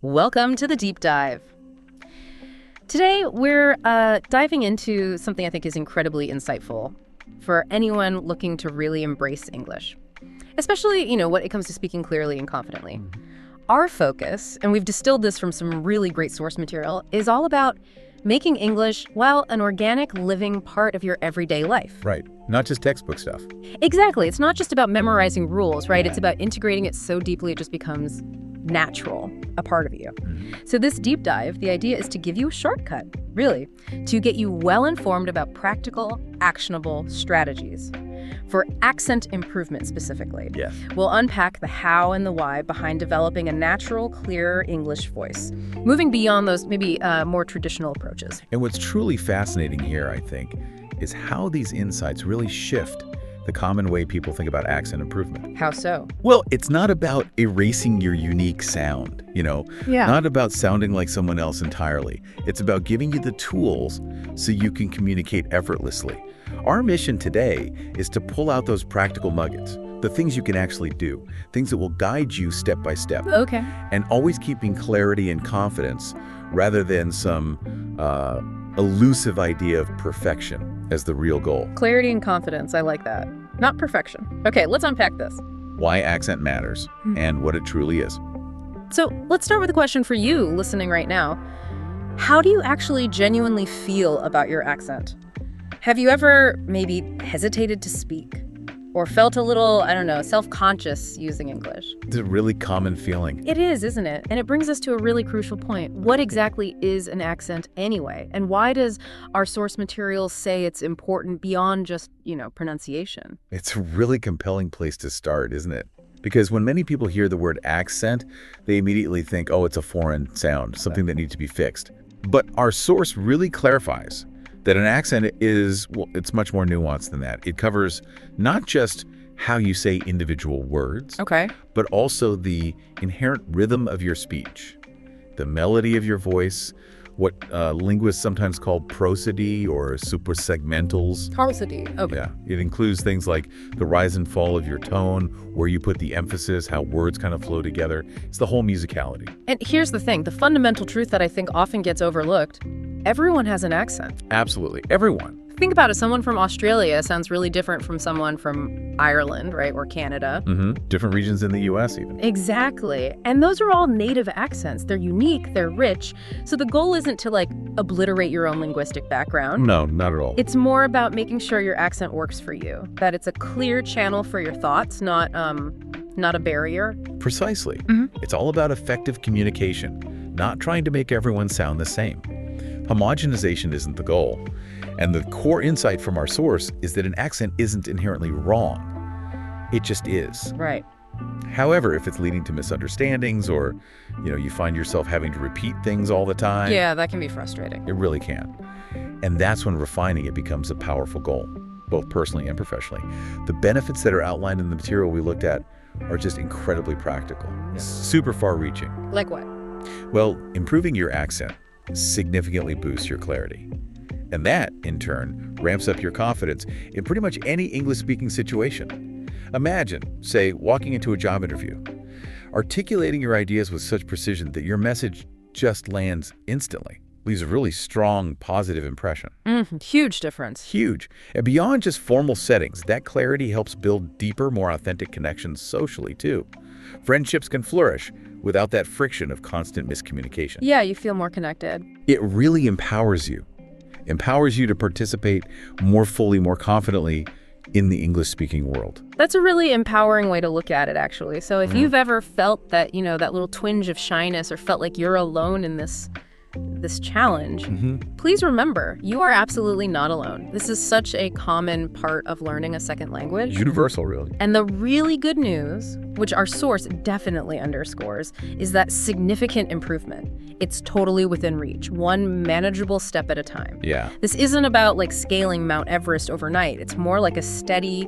Welcome to the Deep Dive. Today, we're diving into something I think is incredibly insightful for anyone looking to really embrace English, especially, when it comes to speaking clearly and confidently. Our focus, and we've distilled this from some really great source material, is all about making English, well, an organic, living part of your everyday life. Right. Not just textbook stuff. Exactly. It's not just about memorizing rules, right? It's about integrating it so deeply it just becomes natural, a part of you. So this deep dive, the idea is to give you a shortcut, really, to get you well informed about practical, actionable strategies for accent improvement specifically. Yes. We'll unpack the how and the why behind developing a natural, clear English voice, moving beyond those maybe more traditional approaches. And what's truly fascinating here, I think, is how these insights really shift the common way people think about accent improvement. How so? Well, it's not about erasing your unique sound, not about sounding like someone else entirely. It's about giving you the tools so you can communicate effortlessly. Our mission today is to pull out those practical nuggets, the things you can actually do, things that will guide you step by step. Okay. And always keeping clarity and confidence rather than some elusive idea of perfection as the real goal. Clarity and confidence, I like that. Not perfection. Okay, let's unpack this. Why accent matters and what it truly is. So let's start with a question for you listening right now. How do you actually genuinely feel about your accent? Have you ever maybe hesitated to speak or felt a little, self-conscious using English? It's a really common feeling. It is, isn't it? And it brings us to a really crucial point. What exactly is an accent anyway? And why does our source material say it's important beyond just, pronunciation? It's a really compelling place to start, isn't it? Because when many people hear the word accent, they immediately think, oh, it's a foreign sound, something that needs to be fixed. But our source really clarifies that an accent is, it's much more nuanced than that. It covers not just how you say individual words, but also the inherent rhythm of your speech, the melody of your voice, what linguists sometimes call prosody or suprasegmentals. Prosody, okay. Yeah, it includes things like the rise and fall of your tone, where you put the emphasis, how words kind of flow together. It's the whole musicality. And here's the thing, the fundamental truth that I think often gets overlooked. Everyone has an accent. Absolutely. Everyone. Think about it. Someone from Australia sounds really different from someone from Ireland, right? Or Canada. Different regions in the U.S. even. Exactly. And those are all native accents. They're unique. They're rich. So the goal isn't to obliterate your own linguistic background. No, not at all. It's more about making sure your accent works for you, that it's a clear channel for your thoughts, not a barrier. Precisely. It's all about effective communication, not trying to make everyone sound the same. Homogenization isn't the goal. And the core insight from our source is that an accent isn't inherently wrong. It just is. Right. However, if it's leading to misunderstandings or, you find yourself having to repeat things all the time. Yeah, that can be frustrating. It really can. And that's when refining it becomes a powerful goal, both personally and professionally. The benefits that are outlined in the material we looked at are just incredibly practical, super far-reaching. Like what? Well, improving your accent significantly boosts your clarity. And that, in turn, ramps up your confidence in pretty much any English-speaking situation. Imagine, say, walking into a job interview, articulating your ideas with such precision that your message just lands instantly, leaves a really strong, positive impression. Huge difference. Huge. And beyond just formal settings, that clarity helps build deeper, more authentic connections socially, too. Friendships can flourish without that friction of constant miscommunication. Yeah, you feel more connected. It really empowers you to participate more fully, more confidently in the English-speaking world. That's a really empowering way to look at it, actually. So if you've ever felt that, that little twinge of shyness or felt like you're alone in this challenge, please remember, you are absolutely not alone. This is such a common part of learning a second language. Universal, really. And the really good news, which our source definitely underscores, is that significant improvement. It's totally within reach, one manageable step at a time. Yeah. This isn't about scaling Mount Everest overnight. It's more like a steady,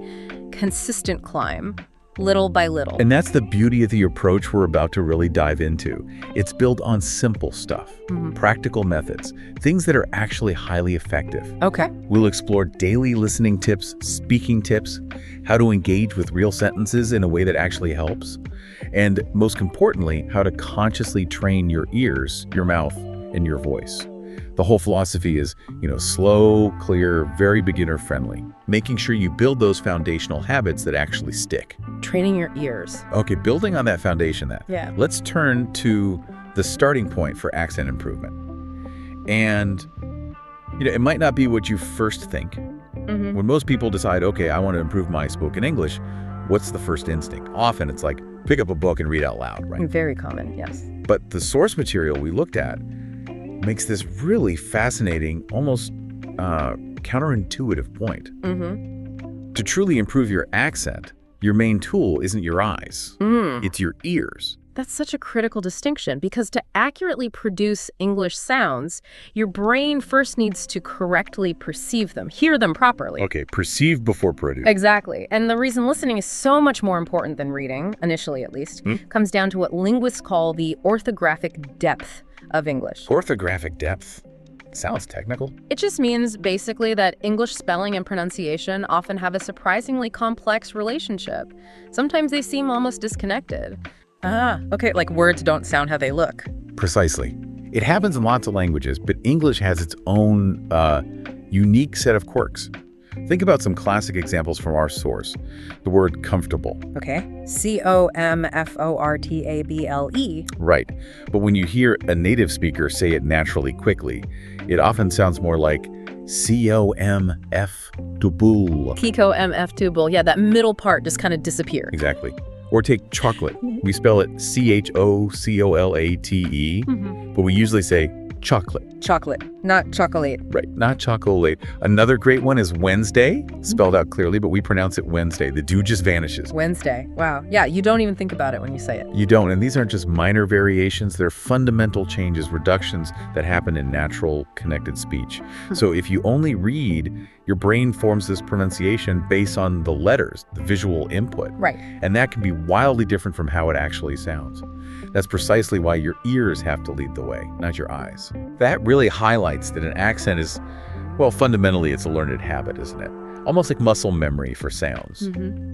consistent climb little by little. And that's the beauty of the approach we're about to really dive into. It's built on simple stuff, practical methods, things that are actually highly effective. Okay. We'll explore daily listening tips, speaking tips, how to engage with real sentences in a way that actually helps, and most importantly, how to consciously train your ears, your mouth, and your voice. The whole philosophy is, slow, clear, very beginner-friendly, making sure you build those foundational habits that actually stick. Training your ears. Okay, building on that foundation Yeah. let's turn to the starting point for accent improvement. And, it might not be what you first think. When most people decide, okay, I want to improve my spoken English, what's the first instinct? Often it's like, pick up a book and read out loud, right? Very common, yes. But the source material we looked at makes this really fascinating, almost counterintuitive point. To truly improve your accent, your main tool isn't your eyes. It's your ears. That's such a critical distinction because to accurately produce English sounds, your brain first needs to correctly perceive them, hear them properly. Okay, perceive before produce. Exactly. And the reason listening is so much more important than reading, initially at least, comes down to what linguists call the orthographic depth of English. Orthographic depth. Sounds technical. It just means basically that English spelling and pronunciation often have a surprisingly complex relationship. Sometimes they seem almost disconnected. Okay, like words don't sound how they look. Precisely. It happens in lots of languages, but English has its own unique set of quirks. Think about some classic examples from our source. The word comfortable. Okay. C-O-M-F-O-R-T-A-B-L-E. Right. But when you hear a native speaker say it naturally quickly, it often sounds more like C-O-M-F-tubul. Kiko-M-F-tubul. Yeah, that middle part just kind of disappeared. Exactly. Or take chocolate. We spell it C-H-O-C-O-L-A-T-E, but we usually say chocolate. Chocolate, not chocolate. Right, not chocolate. Another great one is Wednesday, spelled out clearly, but we pronounce it Wednesday. The dew just vanishes. Wednesday. Wow. Yeah, you don't even think about it when you say it. You don't, and these aren't just minor variations. They're fundamental changes, reductions that happen in natural connected speech. So if you only read, your brain forms this pronunciation based on the letters, the visual input. Right. And that can be wildly different from how it actually sounds. That's precisely why your ears have to lead the way, not your eyes. That really highlights that an accent is, well, fundamentally it's a learned habit, isn't it? Almost like muscle memory for sounds.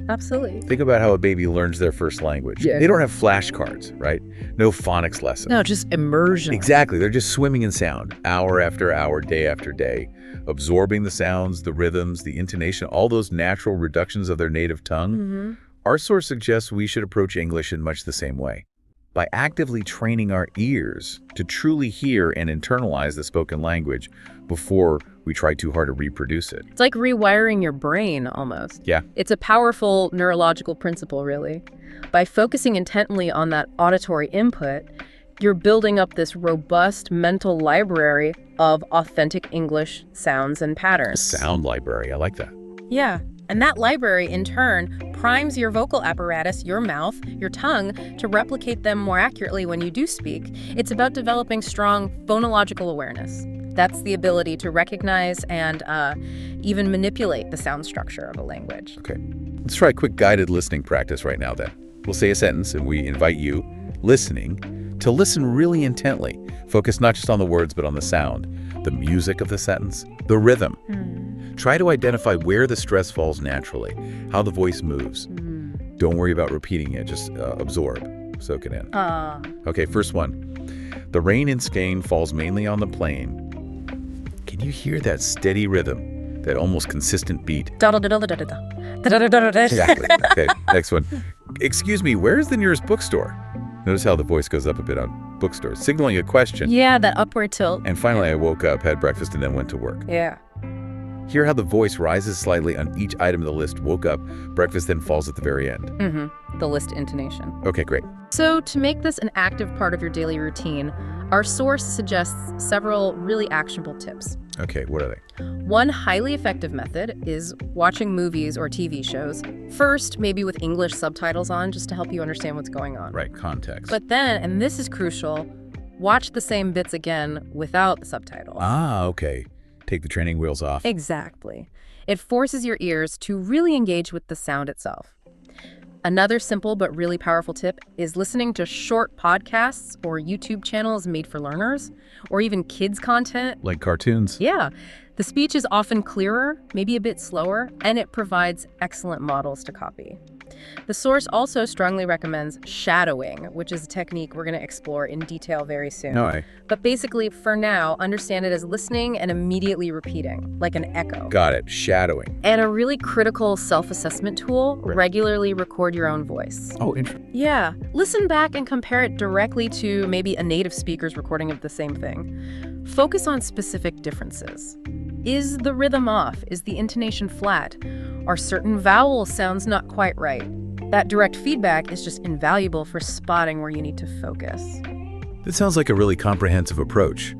Absolutely. Think about how a baby learns their first language. Yeah. They don't have flashcards, right? No phonics lessons. No, just immersion. Exactly. They're just swimming in sound, hour after hour, day after day, absorbing the sounds, the rhythms, the intonation, all those natural reductions of their native tongue. Our source suggests we should approach English in much the same way. By actively training our ears to truly hear and internalize the spoken language before we try too hard to reproduce it. It's like rewiring your brain, almost. Yeah. It's a powerful neurological principle, really. By focusing intently on that auditory input, you're building up this robust mental library of authentic English sounds and patterns. Sound library, I like that. Yeah. And that library, in turn, primes your vocal apparatus, your mouth, your tongue, to replicate them more accurately when you do speak. It's about developing strong phonological awareness. That's the ability to recognize and even manipulate the sound structure of a language. Okay, let's try a quick guided listening practice right now then. We'll say a sentence and we invite you, listening, to listen really intently. Focus not just on the words, but on the sound, the music of the sentence, the rhythm. Try to identify where the stress falls naturally, how the voice moves. Don't worry about repeating it, just absorb, soak it in. Okay, first one. The rain in Skane falls mainly on the plain. Can you hear that steady rhythm, that almost consistent beat? Exactly. Okay, next one. Excuse me, where is the nearest bookstore? Notice how the voice goes up a bit on bookstore, signaling a question. Yeah, that upward tilt. And finally, I woke up, had breakfast, and then went to work. Yeah. Hear how the voice rises slightly on each item of the list. Woke up, breakfast then falls at the very end. The list intonation. Okay, great. So to make this an active part of your daily routine, our source suggests several really actionable tips. Okay, what are they? One highly effective method is watching movies or TV shows, first maybe with English subtitles on just to help you understand what's going on. Right, context. But then, and this is crucial, watch the same bits again without the subtitles. Okay. Take the training wheels off. Exactly. It forces your ears to really engage with the sound itself. Another simple but really powerful tip is listening to short podcasts or YouTube channels made for learners, or even kids content. Like cartoons? Yeah, the speech is often clearer, maybe a bit slower, and it provides excellent models to copy. The source also strongly recommends shadowing, which is a technique we're going to explore in detail very soon. All right. But basically, for now, understand it as listening and immediately repeating, like an echo. Got it. Shadowing. And a really critical self-assessment tool, Right. regularly record your own voice. Oh, interesting. Yeah, listen back and compare it directly to maybe a native speaker's recording of the same thing. Focus on specific differences. Is the rhythm off? Is the intonation flat? Are certain vowel sounds not quite right? That direct feedback is just invaluable for spotting where you need to focus. That sounds like a really comprehensive approach.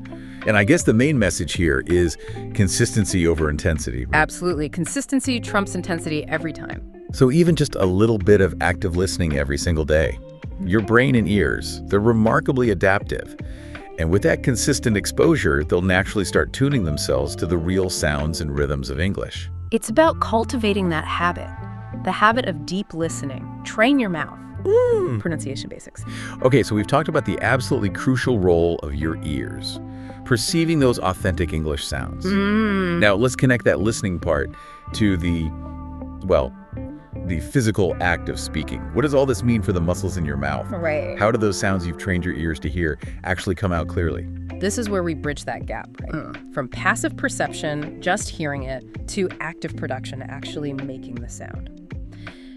And I guess the main message here is consistency over intensity. Absolutely. Consistency trumps intensity every time. So even just a little bit of active listening every single day. Your brain and ears, they're remarkably adaptive. And with that consistent exposure, they'll naturally start tuning themselves to the real sounds and rhythms of English. It's about cultivating that habit, the habit of deep listening. Train your mouth. Pronunciation basics. Okay, so we've talked about the absolutely crucial role of your ears, perceiving those authentic English sounds. Now, let's connect that listening part to the physical act of speaking. What does all this mean for the muscles in your mouth? Right. How do those sounds you've trained your ears to hear actually come out clearly? This is where we bridge that gap, right? From passive perception, just hearing it, to active production, actually making the sound.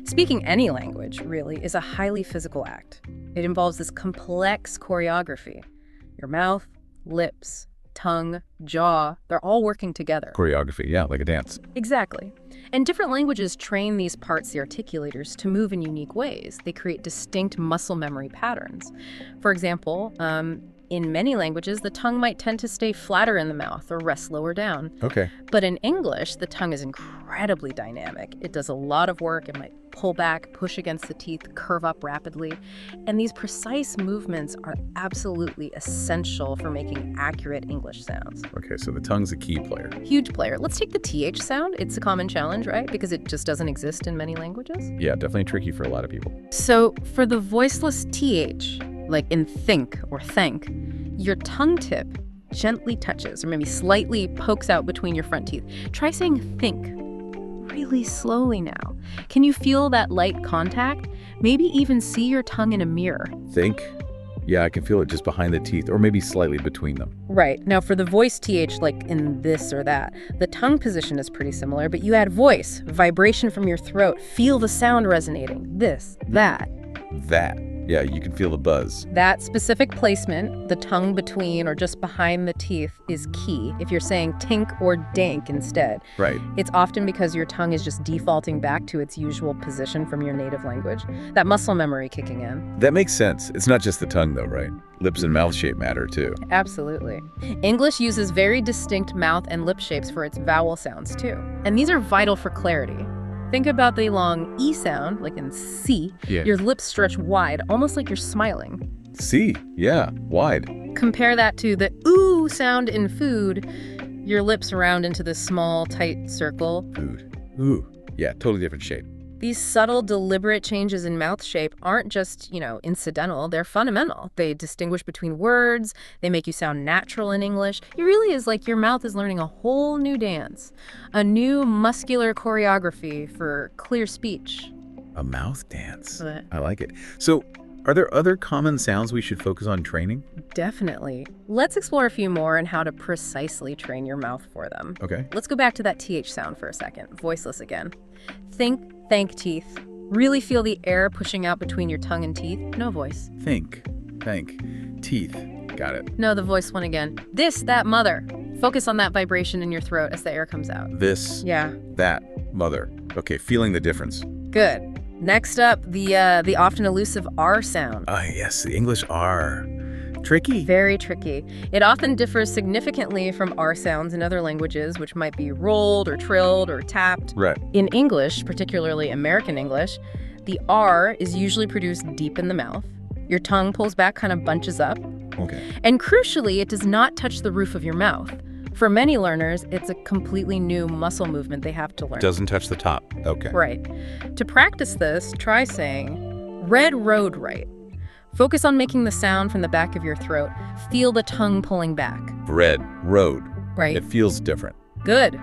Speaking any language, really, is a highly physical act. It involves this complex choreography. Your mouth, lips, tongue, jaw, they're all working together. Choreography, yeah, like a dance. Exactly. And different languages train these parts, the articulators, to move in unique ways. They create distinct muscle memory patterns. For example, in many languages, the tongue might tend to stay flatter in the mouth or rest lower down. Okay. But in English, the tongue is incredibly dynamic. It does a lot of work. It might pull back, push against the teeth, curve up rapidly. And these precise movements are absolutely essential for making accurate English sounds. Okay, so the tongue's a key player. Huge player. Let's take the TH sound. It's a common challenge, right? Because it just doesn't exist in many languages. Yeah, definitely tricky for a lot of people. So for the voiceless TH, like in think or thank, your tongue tip gently touches or maybe slightly pokes out between your front teeth. Try saying think really slowly now. Can you feel that light contact? Maybe even see your tongue in a mirror. Think? Yeah, I can feel it just behind the teeth or maybe slightly between them. Right. Now for the voice TH, like in this or that, the tongue position is pretty similar, but you add voice, vibration from your throat, feel the sound resonating. This, that. That. Yeah, you can feel the buzz. That specific placement, the tongue between or just behind the teeth, is key if you're saying tink or dank instead. Right. It's often because your tongue is just defaulting back to its usual position from your native language. That muscle memory kicking in. That makes sense. It's not just the tongue, though, right? Lips and mouth shape matter, too. Absolutely. English uses very distinct mouth and lip shapes for its vowel sounds, too. And these are vital for clarity. Think about the long E sound, like in C. Yeah. Your lips stretch wide, almost like you're smiling. See, yeah, wide. Compare that to the ooh sound in food. Your lips round into this small, tight circle. Food. Ooh. Yeah, totally different shape. These subtle, deliberate changes in mouth shape aren't just, incidental. They're fundamental. They distinguish between words. They make you sound natural in English. It really is like your mouth is learning a whole new dance, a new muscular choreography for clear speech. A mouth dance. What? I like it. So, are there other common sounds we should focus on training? Definitely. Let's explore a few more and how to precisely train your mouth for them. Okay. Let's go back to that TH sound for a second. Voiceless again. Think, thank teeth. Really feel the air pushing out between your tongue and teeth. No voice. Think. Thank. Teeth. Got it. No, the voice one again. This, that, mother. Focus on that vibration in your throat as the air comes out. This. Yeah. That. Mother. Okay, feeling the difference. Good. Next up, the often elusive R sound. Ah, yes, the English R. Tricky. Very tricky. It often differs significantly from R sounds in other languages, which might be rolled or trilled or tapped. Right. In English, particularly American English, the R is usually produced deep in the mouth. Your tongue pulls back, kind of bunches up. Okay. And crucially, it does not touch the roof of your mouth. For many learners, it's a completely new muscle movement they have to learn. Doesn't touch the top. Okay. Right. To practice this, try saying, red road right. Focus on making the sound from the back of your throat. Feel the tongue pulling back. Red road. Right. It feels different. Good.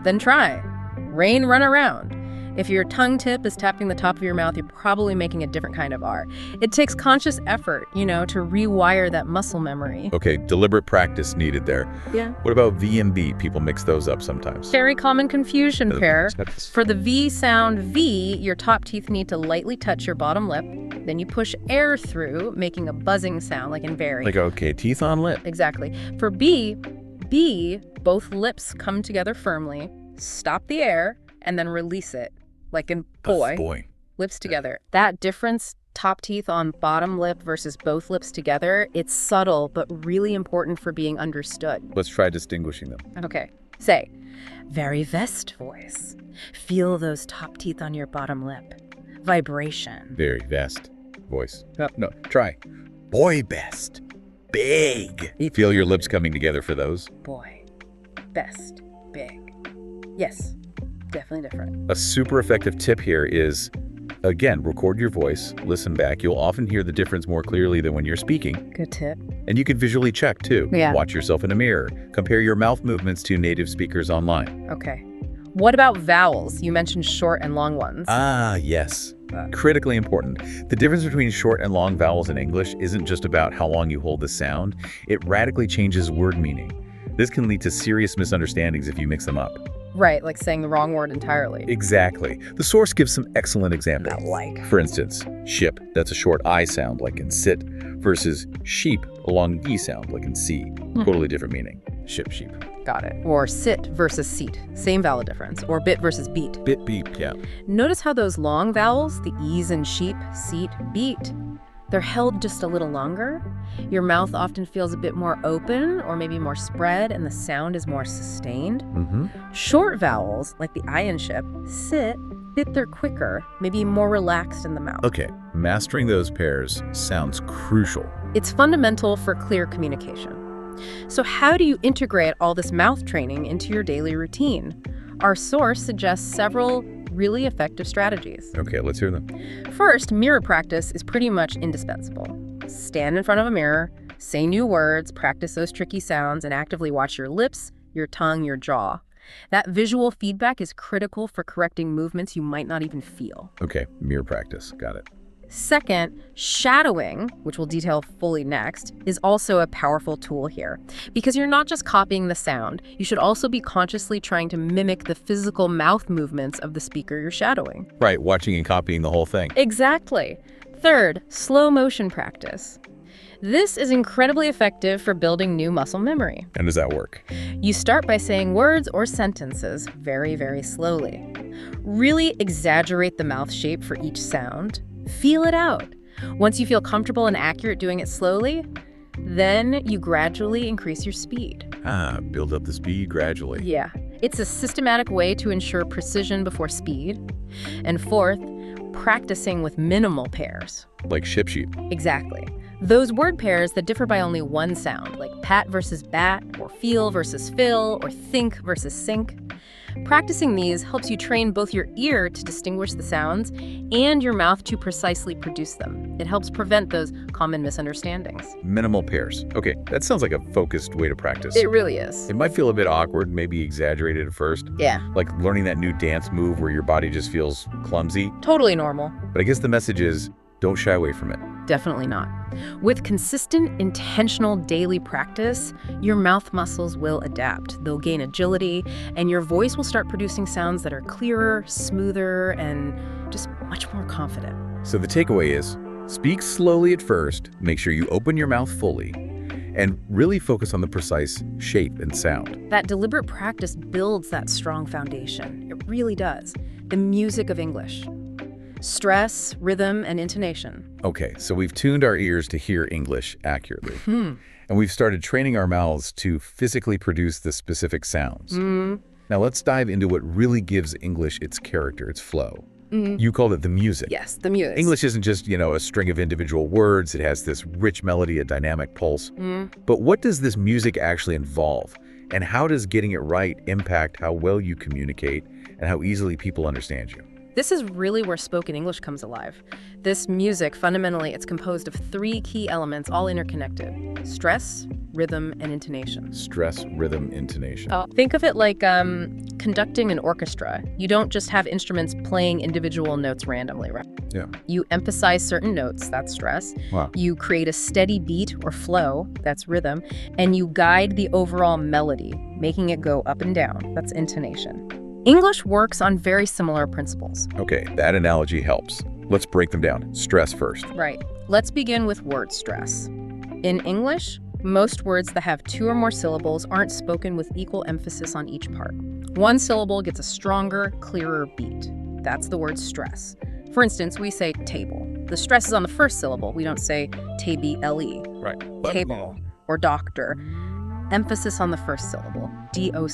Then try, rain run around. If your tongue tip is tapping the top of your mouth, you're probably making a different kind of R. It takes conscious effort, to rewire that muscle memory. Okay, deliberate practice needed there. Yeah. What about V and B? People mix those up sometimes. Very common confusion pair. That's- For the V sound, V, your top teeth need to lightly touch your bottom lip. Then you push air through, making a buzzing sound, like in very. Like, okay, teeth on lip. Exactly. For B, both lips come together firmly, stop the air, and then release it, like in boy. Boy. Lips together. That difference, top teeth on bottom lip versus both lips together, it's subtle but really important for being understood. Let's try distinguishing them. Okay. Say, very vest voice. Feel those top teeth on your bottom lip. Vibration. Very vest voice. No, try. Boy best. Big. Feel your lips coming together for those. Boy. Best. Big. Yes. Definitely different. A super effective tip here is, again, record your voice, listen back. You'll often hear the difference more clearly than when you're speaking. Good tip. And you can visually check, too. Yeah. Watch yourself in a mirror. Compare your mouth movements to native speakers online. Okay. What about vowels? You mentioned short and long ones. Ah, yes. Critically important. The difference between short and long vowels in English isn't just about how long you hold the sound. It radically changes word meaning. This can lead to serious misunderstandings if you mix them up. Right, like saying the wrong word entirely. Exactly. The source gives some excellent examples. Not like. For instance, ship, that's a short I sound like in sit, versus sheep, a long D sound like in see. Totally different meaning. Ship, sheep. Got it. Or sit versus seat. Same vowel difference. Or bit versus beat. Bit, beep, yeah. Notice how those long vowels, the E's in sheep, seat, beat, they're held just a little longer. Your mouth often feels a bit more open or maybe more spread, and the sound is more sustained. Short vowels, like the I in ship, sit, bit, they're quicker, maybe more relaxed in the mouth. Okay, mastering those pairs sounds crucial. It's fundamental for clear communication. So how do you integrate all this mouth training into your daily routine? Our source suggests several really effective strategies. Okay, let's hear them. First, mirror practice is pretty much indispensable. Stand in front of a mirror, say new words, practice those tricky sounds, and actively watch your lips, your tongue, your jaw. That visual feedback is critical for correcting movements you might not even feel. Okay, mirror practice. Got it. Second, shadowing, which we'll detail fully next, is also a powerful tool here. Because you're not just copying the sound, you should also be consciously trying to mimic the physical mouth movements of the speaker you're shadowing. Right, watching and copying the whole thing. Exactly. Third, slow motion practice. This is incredibly effective for building new muscle memory. And does that work? You start by saying words or sentences very, very slowly. Really exaggerate the mouth shape for each sound. Feel it out. Once you feel comfortable and accurate doing it slowly, then you gradually increase your speed. Build up the speed gradually. Yeah. It's a systematic way to ensure precision before speed. And fourth, practicing with minimal pairs. Like ship sheep. Exactly. Those word pairs that differ by only one sound, like pat versus bat, or feel versus fill, or think versus sink. Practicing these helps you train both your ear to distinguish the sounds and your mouth to precisely produce them. It helps prevent those common misunderstandings. Minimal pairs. Okay, that sounds like a focused way to practice. It really is. It might feel a bit awkward, maybe exaggerated at first. Yeah. Like learning that new dance move where your body just feels clumsy. Totally normal. But I guess the message is, don't shy away from it. Definitely not. With consistent, intentional daily practice, your mouth muscles will adapt. They'll gain agility, and your voice will start producing sounds that are clearer, smoother, and just much more confident. So the takeaway is, speak slowly at first, make sure you open your mouth fully, and really focus on the precise shape and sound. That deliberate practice builds that strong foundation. It really does. The music of English. Stress, rhythm, and intonation. Okay, so we've tuned our ears to hear English accurately. And we've started training our mouths to physically produce the specific sounds. Now let's dive into what really gives English its character, its flow. You called it the music. Yes, the music. English isn't just, a string of individual words. It has this rich melody, a dynamic pulse. But what does this music actually involve? And how does getting it right impact how well you communicate and how easily people understand you? This is really where spoken English comes alive. This music, fundamentally, it's composed of three key elements, all interconnected: stress, rhythm, and intonation. Stress, rhythm, intonation. Think of it like conducting an orchestra. You don't just have instruments playing individual notes randomly, right? Yeah. You emphasize certain notes, that's stress. Wow. You create a steady beat or flow, that's rhythm. And you guide the overall melody, making it go up and down, that's intonation. English works on very similar principles. Okay, that analogy helps. Let's break them down. Stress first. Right. Let's begin with word stress. In English, most words that have two or more syllables aren't spoken with equal emphasis on each part. One syllable gets a stronger, clearer beat. That's the word stress. For instance, we say table. The stress is on the first syllable. We don't say table, Right. table, or doctor. Emphasis on the first syllable, doc.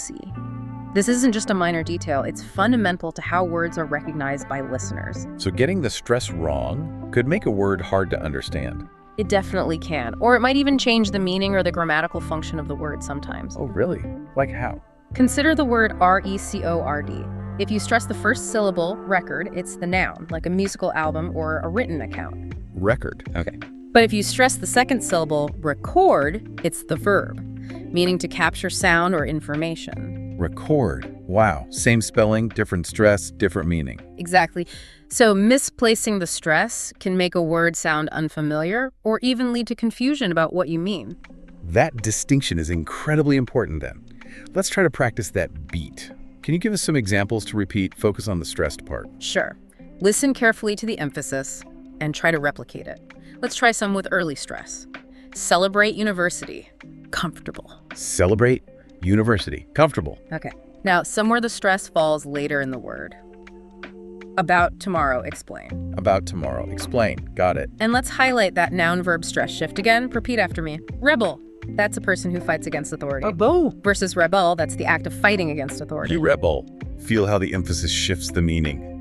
This isn't just a minor detail, it's fundamental to how words are recognized by listeners. So getting the stress wrong could make a word hard to understand. It definitely can, or it might even change the meaning or the grammatical function of the word sometimes. Oh, really? Like how? Consider the word record. If you stress the first syllable, record, it's the noun, like a musical album or a written account. Record. Okay. But if you stress the second syllable, record, it's the verb, meaning to capture sound or information. Record. Wow. Same spelling, different stress, different meaning. Exactly. So misplacing the stress can make a word sound unfamiliar or even lead to confusion about what you mean. That distinction is incredibly important then. Let's try to practice that beat. Can you give us some examples to repeat, focus on the stressed part? Sure. Listen carefully to the emphasis and try to replicate it. Let's try some with early stress. Celebrate university. Comfortable. Celebrate university. Comfortable. Okay. Now, somewhere the stress falls later in the word. About tomorrow, explain. About tomorrow. Explain. Got it. And let's highlight that noun-verb stress shift again. Repeat after me. Rebel. That's a person who fights against authority. Rebel. Versus rebel, that's the act of fighting against authority. You rebel. Feel how the emphasis shifts the meaning.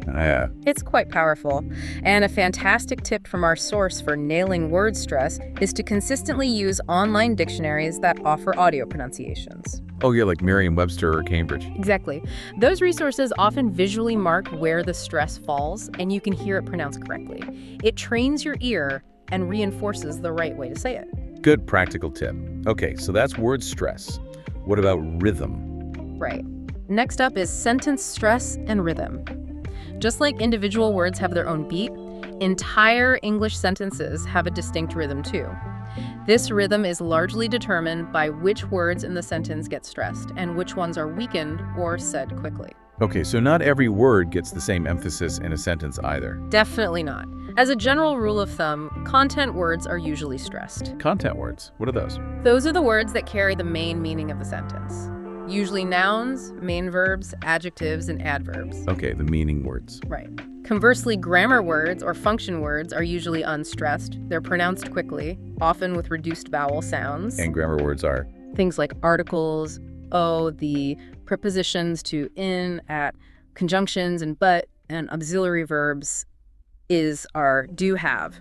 It's quite powerful. And a fantastic tip from our source for nailing word stress is to consistently use online dictionaries that offer audio pronunciations. Oh, yeah, like Merriam-Webster or Cambridge. Exactly. Those resources often visually mark where the stress falls, and you can hear it pronounced correctly. It trains your ear and reinforces the right way to say it. Good practical tip. Okay, so that's word stress. What about rhythm? Right. Next up is sentence stress and rhythm. Just like individual words have their own beat, entire English sentences have a distinct rhythm too. This rhythm is largely determined by which words in the sentence get stressed and which ones are weakened or said quickly. Okay, so not every word gets the same emphasis in a sentence either. Definitely not. As a general rule of thumb, content words are usually stressed. Content words, what are those? Those are the words that carry the main meaning of the sentence. Usually nouns, main verbs, adjectives, and adverbs. Okay, the meaning words. Right. Conversely, grammar words or function words are usually unstressed. They're pronounced quickly, often with reduced vowel sounds. And grammar words are? Things like articles, the prepositions to in, at, conjunctions, and but, and auxiliary verbs is, are, do, have.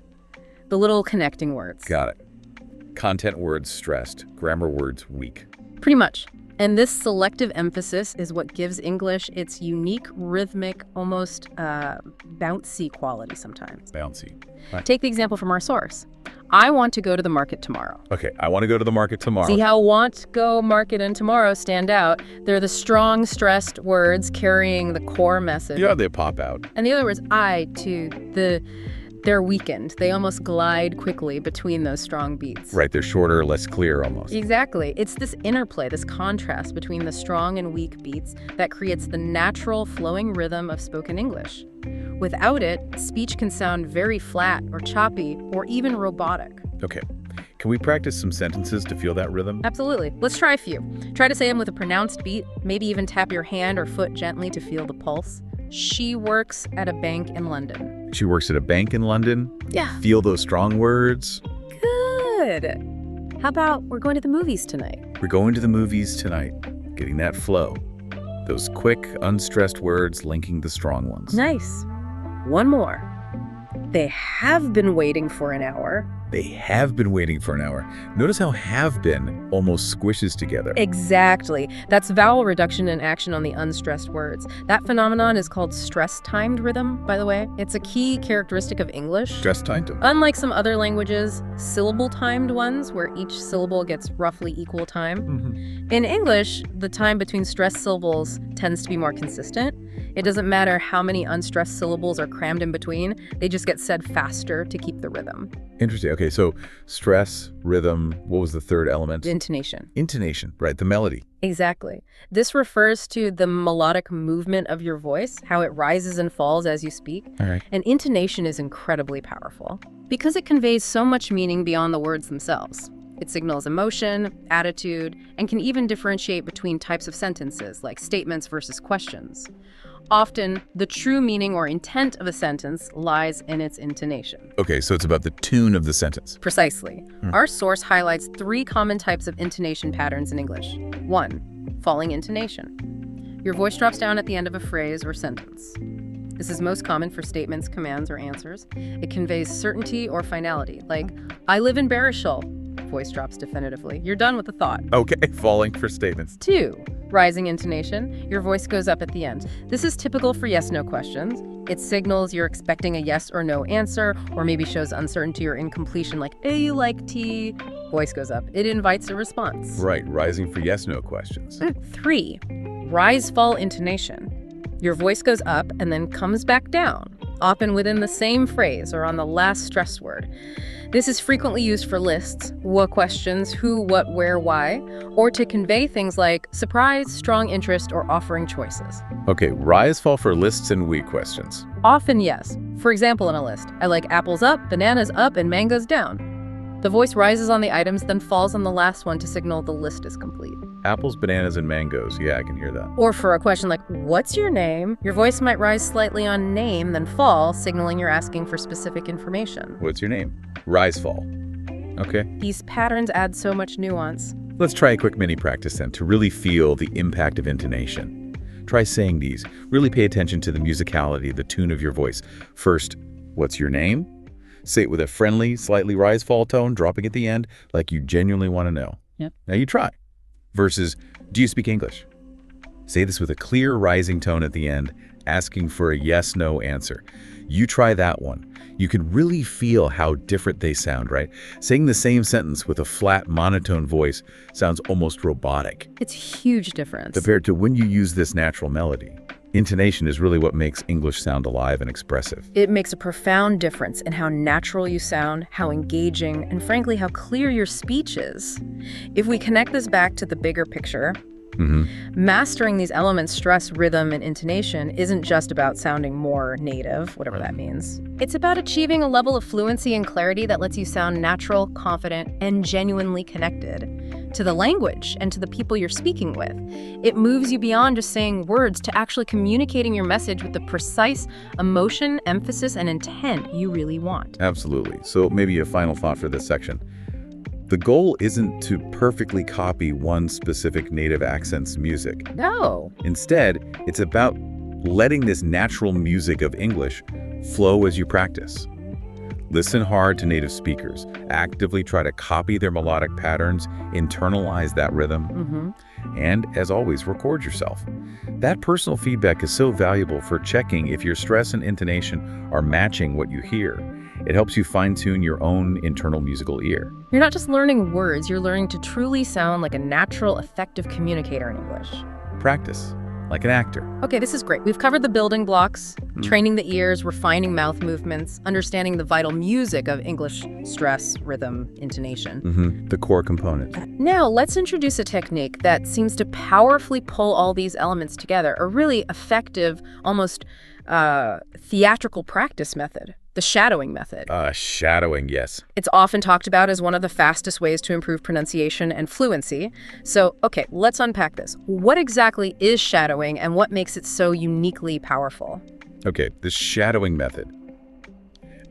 The little connecting words. Got it. Content words stressed, grammar words weak. Pretty much. And this selective emphasis is what gives English its unique, rhythmic, almost bouncy quality sometimes. Bouncy. Right. Take the example from our source. I want to go to the market tomorrow. Okay, I want to go to the market tomorrow. See how want, go, market, and tomorrow stand out? They're the strong, stressed words carrying the core message. Yeah, they pop out. And the other words, I, to, they're weakened. They almost glide quickly between those strong beats. Right, they're shorter, less clear almost. Exactly. It's this interplay, this contrast between the strong and weak beats that creates the natural flowing rhythm of spoken English. Without it, speech can sound very flat or choppy or even robotic. Okay. Can we practice some sentences to feel that rhythm? Absolutely. Let's try a few. Try to say them with a pronounced beat, maybe even tap your hand or foot gently to feel the pulse. She works at a bank in London. She works at a bank in London? Yeah. Feel those strong words? Good. How about we're going to the movies tonight? We're going to the movies tonight. Getting that flow. Those quick, unstressed words linking the strong ones. Nice. One more. They have been waiting for an hour. They have been waiting for an hour. Notice how have been almost squishes together. Exactly. That's vowel reduction in action on the unstressed words. That phenomenon is called stress-timed rhythm, by the way. It's a key characteristic of English. Stress-timed them. Unlike some other languages, syllable-timed ones, where each syllable gets roughly equal time. In English, the time between stressed syllables tends to be more consistent. It doesn't matter how many unstressed syllables are crammed in between. They just get said faster to keep the rhythm. Interesting. Okay, so stress, rhythm, what was the third element? Intonation. Intonation, right, the melody. Exactly. This refers to the melodic movement of your voice, how it rises and falls as you speak. All right. And intonation is incredibly powerful because it conveys so much meaning beyond the words themselves. It signals emotion, attitude, and can even differentiate between types of sentences, like statements versus questions. Often, the true meaning or intent of a sentence lies in its intonation. Okay, so it's about the tune of the sentence. Precisely. Our source highlights 3 common types of intonation patterns in English. 1. Falling intonation. Your voice drops down at the end of a phrase or sentence. This is most common for statements, commands, or answers. It conveys certainty or finality, like, I live in Barishal. Voice drops definitively. You're done with the thought. Okay, falling for statements. 2. Rising intonation. Your voice goes up at the end. This is typical for yes-no questions. It signals you're expecting a yes or no answer, or maybe shows uncertainty or incompletion, like, hey, you like tea? Voice goes up. It invites a response. Right, rising for yes-no questions. 3. Rise-fall intonation. Your voice goes up and then comes back down, often within the same phrase or on the last stressed word. This is frequently used for lists, what questions, who, what, where, why, or to convey things like surprise, strong interest, or offering choices. Okay, rise, fall for lists and we questions. Often, yes. For example, in a list, I like apples up, bananas up, and mangoes down. The voice rises on the items, then falls on the last one to signal the list is complete. Apples, bananas, and mangoes. Yeah, I can hear that. Or for a question like, what's your name? Your voice might rise slightly on name, then fall, signaling you're asking for specific information. What's your name? Rise, fall. Okay. These patterns add so much nuance. Let's try a quick mini practice then to really feel the impact of intonation. Try saying these. Really pay attention to the musicality, the tune of your voice. First, what's your name? Say it with a friendly, slightly rise-fall tone, dropping at the end, like you genuinely want to know. Yep. Now you try. Versus, do you speak English? Say this with a clear rising tone at the end, asking for a yes-no answer. You try that one. You can really feel how different they sound, right? Saying the same sentence with a flat, monotone voice sounds almost robotic. It's a huge difference. Compared to when you use this natural melody. Intonation is really what makes English sound alive and expressive. It makes a profound difference in how natural you sound, how engaging, and frankly, how clear your speech is. If we connect this back to the bigger picture, mastering these elements, stress, rhythm, and intonation, isn't just about sounding more native, whatever that means. It's about achieving a level of fluency and clarity that lets you sound natural, confident, and genuinely connected to the language and to the people you're speaking with. It moves you beyond just saying words to actually communicating your message with the precise emotion, emphasis, and intent you really want. Absolutely. So maybe a final thought for this section. The goal isn't to perfectly copy one specific native accent's music. No. Instead, it's about letting this natural music of English flow as you practice. Listen hard to native speakers. Actively try to copy their melodic patterns, internalize that rhythm, and, as always, record yourself. That personal feedback is so valuable for checking if your stress and intonation are matching what you hear. It helps you fine-tune your own internal musical ear. You're not just learning words, you're learning to truly sound like a natural, effective communicator in English. Practice, like an actor. Okay, this is great. We've covered the building blocks, training the ears, refining mouth movements, understanding the vital music of English stress, rhythm, intonation. The core component. Now, let's introduce a technique that seems to powerfully pull all these elements together, a really effective, almost theatrical practice method. The shadowing method. Shadowing, yes. It's often talked about as one of the fastest ways to improve pronunciation and fluency. So, okay, let's unpack this. What exactly is shadowing and what makes it so uniquely powerful? Okay, the shadowing method.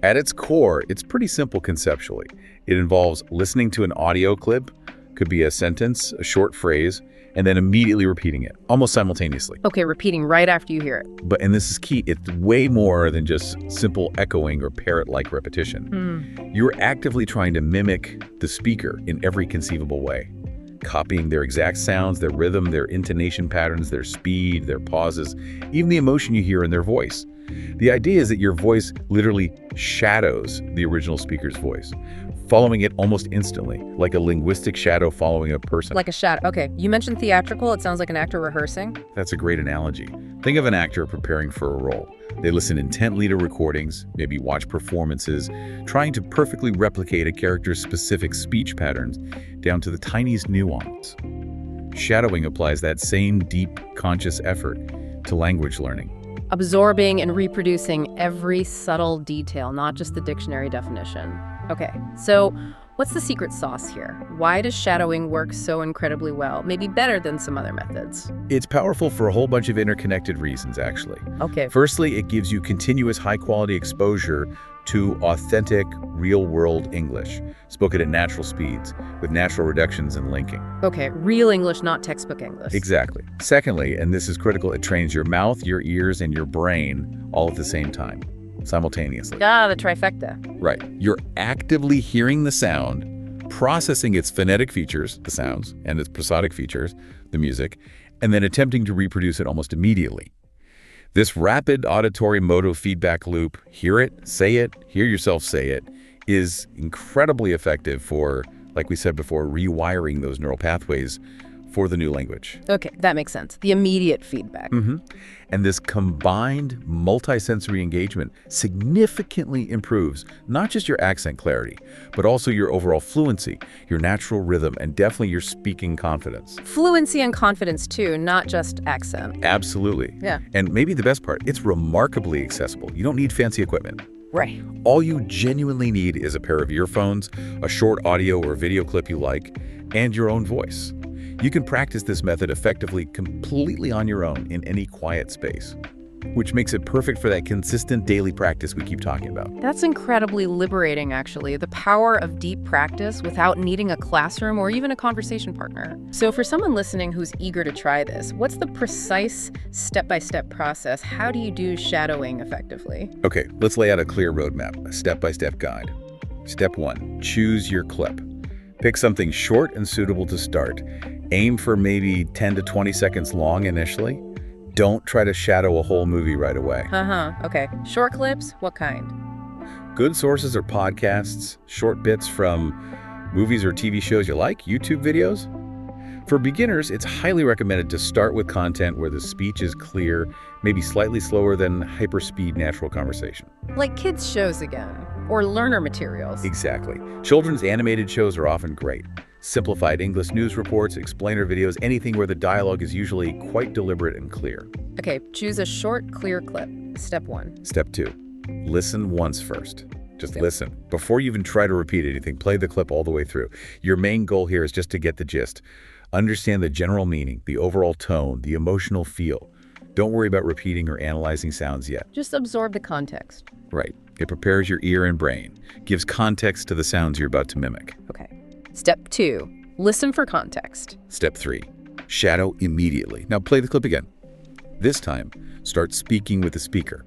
At its core, it's pretty simple conceptually. It involves listening to an audio clip, Could be a sentence, a short phrase, and then immediately repeating it, almost simultaneously. Okay, repeating right after you hear it. And this is key, it's way more than just simple echoing or parrot-like repetition. You're actively trying to mimic the speaker in every conceivable way, copying their exact sounds, their rhythm, their intonation patterns, their speed, their pauses, even the emotion you hear in their voice. The idea is that your voice literally shadows the original speaker's voice, following it almost instantly, like a linguistic shadow following a person. Like a shadow. Okay, you mentioned theatrical. It sounds like an actor rehearsing. That's a great analogy. Think of an actor preparing for a role. They listen intently to recordings, maybe watch performances, trying to perfectly replicate a character's specific speech patterns down to the tiniest nuance. Shadowing applies that same deep, conscious effort to language learning. Absorbing and reproducing every subtle detail, not just the dictionary definition. Okay, so what's the secret sauce here? Why does shadowing work so incredibly well, maybe better than some other methods? It's powerful for a whole bunch of interconnected reasons, actually. Okay. Firstly, it gives you continuous high-quality exposure to authentic, real-world English, spoken at natural speeds, with natural reductions and linking. Okay, real English, not textbook English. Exactly. Secondly, and this is critical, it trains your mouth, your ears, and your brain all at the same time, simultaneously. Ah, the trifecta. Right. You're actively hearing the sound, processing its phonetic features, the sounds, and its prosodic features, the music, and then attempting to reproduce it almost immediately. This rapid auditory motor feedback loop, hear it, hear yourself say it, is incredibly effective for, like we said before, rewiring those neural pathways for the new language. Okay, that makes sense. The immediate feedback. And this combined multisensory engagement significantly improves not just your accent clarity, but also your overall fluency, your natural rhythm, and definitely your speaking confidence. Fluency and confidence too, not just accent. Absolutely. Yeah. And maybe the best part, it's remarkably accessible. You don't need fancy equipment. Right. All you genuinely need is a pair of earphones, a short audio or video clip you like, and your own voice. You can practice this method effectively completely on your own in any quiet space, which makes it perfect for that consistent daily practice we keep talking about. That's incredibly liberating, actually. The power of deep practice without needing a classroom or even a conversation partner. So for someone listening who's eager to try this, what's the precise step-by-step process? How do you do shadowing effectively? Okay, let's lay out a clear roadmap, a step-by-step guide. Step 1, choose your clip. Pick something short and suitable to start. Aim for maybe 10 to 20 seconds long initially. Don't try to shadow a whole movie right away. Okay. Short clips? What kind? Good sources are podcasts, short bits from movies or TV shows you like, YouTube videos. For beginners, it's highly recommended to start with content where the speech is clear, maybe slightly slower than hyperspeed natural conversation. Like kids' shows again, or learner materials. Exactly. Children's animated shows are often great. Simplified English news reports, explainer videos, anything where the dialogue is usually quite deliberate and clear. Okay, choose a short, clear clip. Step 1. Step 2, listen once first. Just listen. Before you even try to repeat anything, play the clip all the way through. Your main goal here is just to get the gist. Understand the general meaning, the overall tone, the emotional feel. Don't worry about repeating or analyzing sounds yet. Just absorb the context. Right. It prepares your ear and brain, gives context to the sounds you're about to mimic. Okay. Step 2, listen for context. Step 3, shadow immediately. Now play the clip again. This time, start speaking with the speaker,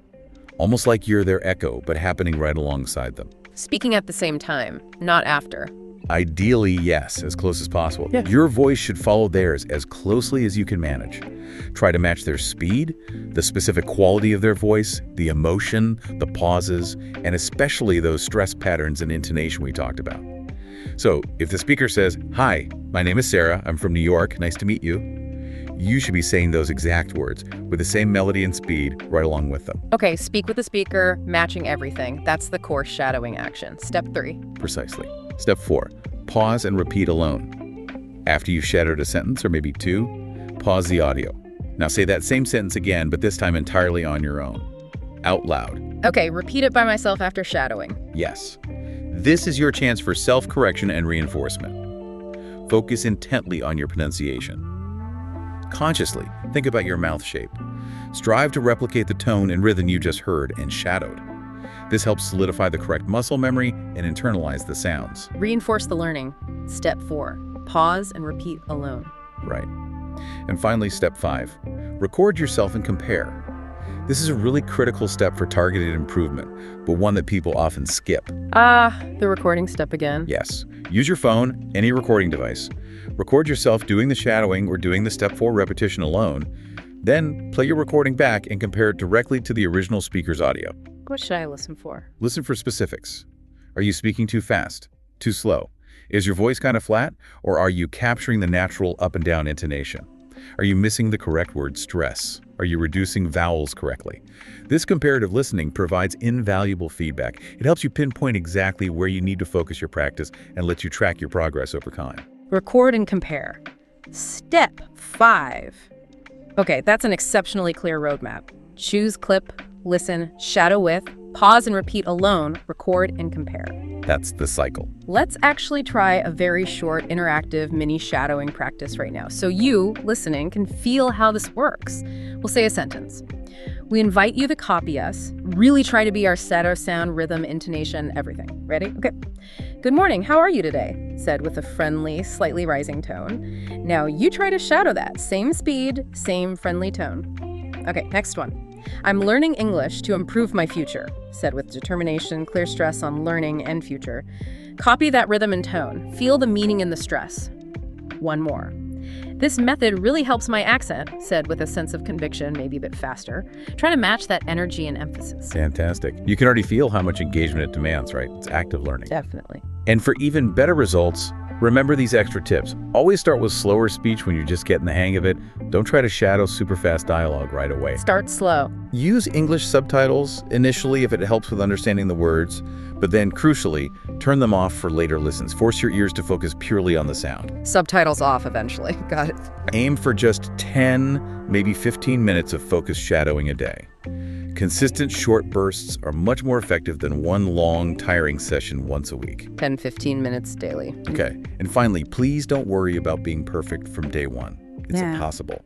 almost like you're their echo, but happening right alongside them. Speaking at the same time, not after. Ideally, yes, as close as possible. Yeah. Your voice should follow theirs as closely as you can manage. Try to match their speed, the specific quality of their voice, the emotion, the pauses, and especially those stress patterns and intonation we talked about. So if the speaker says, "Hi, my name is Sarah, I'm from New York, nice to meet you," you should be saying those exact words with the same melody and speed right along with them. Okay, speak with the speaker, matching everything. That's the core shadowing action. Step 3. Precisely. Step 4, pause and repeat alone. After you've shadowed a sentence or maybe 2, pause the audio. Now say that same sentence again, but this time entirely on your own, out loud. Okay, repeat it by myself after shadowing. Yes. This is your chance for self-correction and reinforcement. Focus intently on your pronunciation. Consciously, think about your mouth shape. Strive to replicate the tone and rhythm you just heard and shadowed. This helps solidify the correct muscle memory and internalize the sounds. Reinforce the learning. Step 4, Pause and repeat alone. Right. And finally, step 5. Record yourself and compare. This is a really critical step for targeted improvement, but one that people often skip. The recording step again. Yes. Use your phone, any recording device. Record yourself doing the shadowing or doing the step 4 repetition alone. Then play your recording back and compare it directly to the original speaker's audio. What should I listen for? Listen for specifics. Are you speaking too fast? Too slow? Is your voice kind of flat? Or are you capturing the natural up and down intonation? Are you missing the correct word stress? Are you reducing vowels correctly? This comparative listening provides invaluable feedback. It helps you pinpoint exactly where you need to focus your practice and lets you track your progress over time. Record and compare. Step 5. Okay, that's an exceptionally clear roadmap. Choose clip, listen, shadow with, pause and repeat alone, record and compare. That's the cycle. Let's actually try a very short, interactive mini shadowing practice right now, so you, listening, can feel how this works. We'll say a sentence. We invite you to copy us. Really try to be our shadow sound, rhythm, intonation, everything. Ready? Okay. Good morning. How are you today? Said with a friendly, slightly rising tone. Now you try to shadow that. Same speed, same friendly tone. Okay, next one. I'm learning English to improve my future, said with determination, clear stress on learning and future. Copy that rhythm and tone. Feel the meaning in the stress. One more. This method really helps my accent, said with a sense of conviction, maybe a bit faster. Try to match that energy and emphasis. Fantastic. You can already feel how much engagement it demands, right? It's active learning. Definitely. And for even better results, remember these extra tips. Always start with slower speech when you're just getting the hang of it. Don't try to shadow super fast dialogue right away. Start slow. Use English subtitles initially if it helps with understanding the words, but then crucially, turn them off for later listens. Force your ears to focus purely on the sound. Subtitles off eventually. Got it. Aim for just 10, maybe 15 minutes of focused shadowing a day. Consistent short bursts are much more effective than one long, tiring session once a week. 10-15 minutes daily. Okay. And finally, please don't worry about being perfect from day one. It's impossible.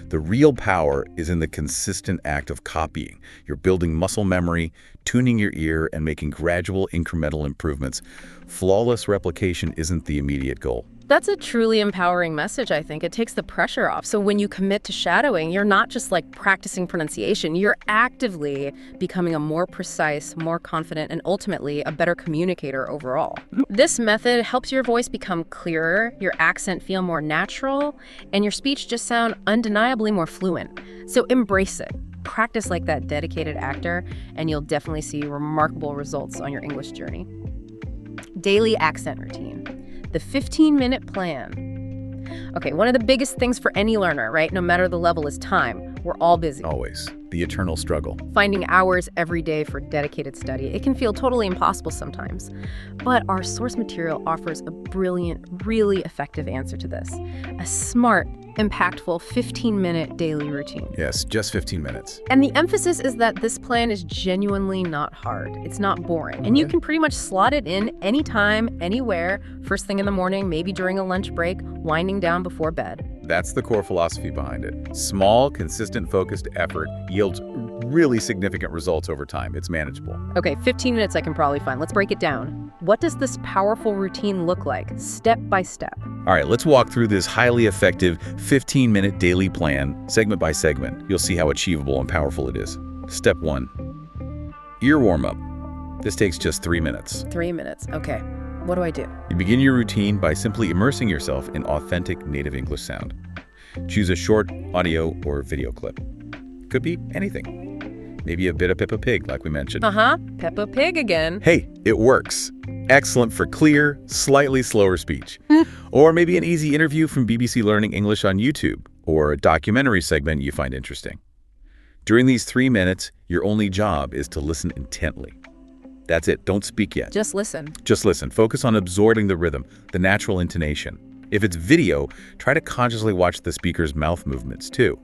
The real power is in the consistent act of copying. You're building muscle memory, tuning your ear, and making gradual incremental improvements. Flawless replication isn't the immediate goal. That's a truly empowering message, I think. It takes the pressure off. So when you commit to shadowing, you're not just like practicing pronunciation, you're actively becoming a more precise, more confident, and ultimately a better communicator overall. This method helps your voice become clearer, your accent feel more natural, and your speech just sound undeniably more fluent. So embrace it. Practice like that dedicated actor, and you'll definitely see remarkable results on your English journey. Daily accent routine. The 15-minute plan. Okay, one of the biggest things for any learner, right, no matter the level, is time. We're all busy. Always. The eternal struggle. Finding hours every day for dedicated study. It can feel totally impossible sometimes. But our source material offers a brilliant, really effective answer to this. A smart, impactful 15-minute daily routine. Yes, just 15 minutes. And the emphasis is that this plan is genuinely not hard. It's not boring. And you can pretty much slot it in anytime, anywhere, first thing in the morning, maybe during a lunch break, winding down before bed. That's the core philosophy behind it. Small, consistent, focused effort yields really significant results over time. It's manageable. Okay, 15 minutes I can probably find. Let's break it down. What does this powerful routine look like, step by step? All right, let's walk through this highly effective 15-minute daily plan, segment by segment. You'll see how achievable and powerful it is. Step 1, ear warm-up. This takes just 3 minutes. 3 minutes, okay. What do I do? You begin your routine by simply immersing yourself in authentic native English sound. Choose a short audio or video clip. Could be anything. Maybe a bit of Peppa Pig, like we mentioned. Peppa Pig again. Hey, it works. Excellent for clear, slightly slower speech. Or maybe an easy interview from BBC Learning English on YouTube, or a documentary segment you find interesting. During these 3 minutes, your only job is to listen intently. That's it. Don't speak yet. Just listen. Just listen. Focus on absorbing the rhythm, the natural intonation. If it's video, try to consciously watch the speaker's mouth movements too.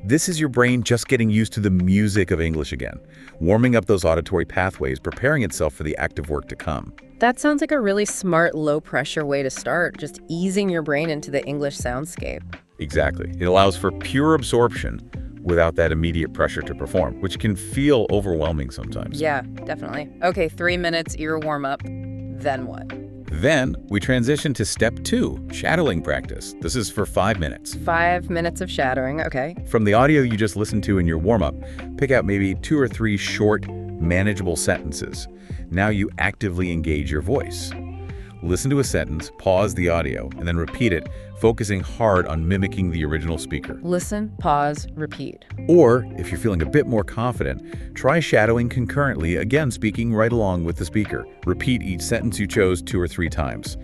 This is your brain just getting used to the music of English again, warming up those auditory pathways, preparing itself for the active work to come. That sounds like a really smart, low-pressure way to start, just easing your brain into the English soundscape. Exactly. It allows for pure absorption without that immediate pressure to perform, which can feel overwhelming sometimes. Yeah, definitely. Okay, 3 minutes, ear warm-up. Then what? Then we transition to step 2, shadowing practice. This is for 5 minutes. 5 minutes of shadowing, okay. From the audio you just listened to in your warm-up, pick out maybe 2 or 3 short, manageable sentences. Now you actively engage your voice. Listen to a sentence, pause the audio, and then repeat it, focusing hard on mimicking the original speaker. Listen, pause, repeat. Or, if you're feeling a bit more confident, try shadowing concurrently, again speaking right along with the speaker. Repeat each sentence you chose 2 or 3 times.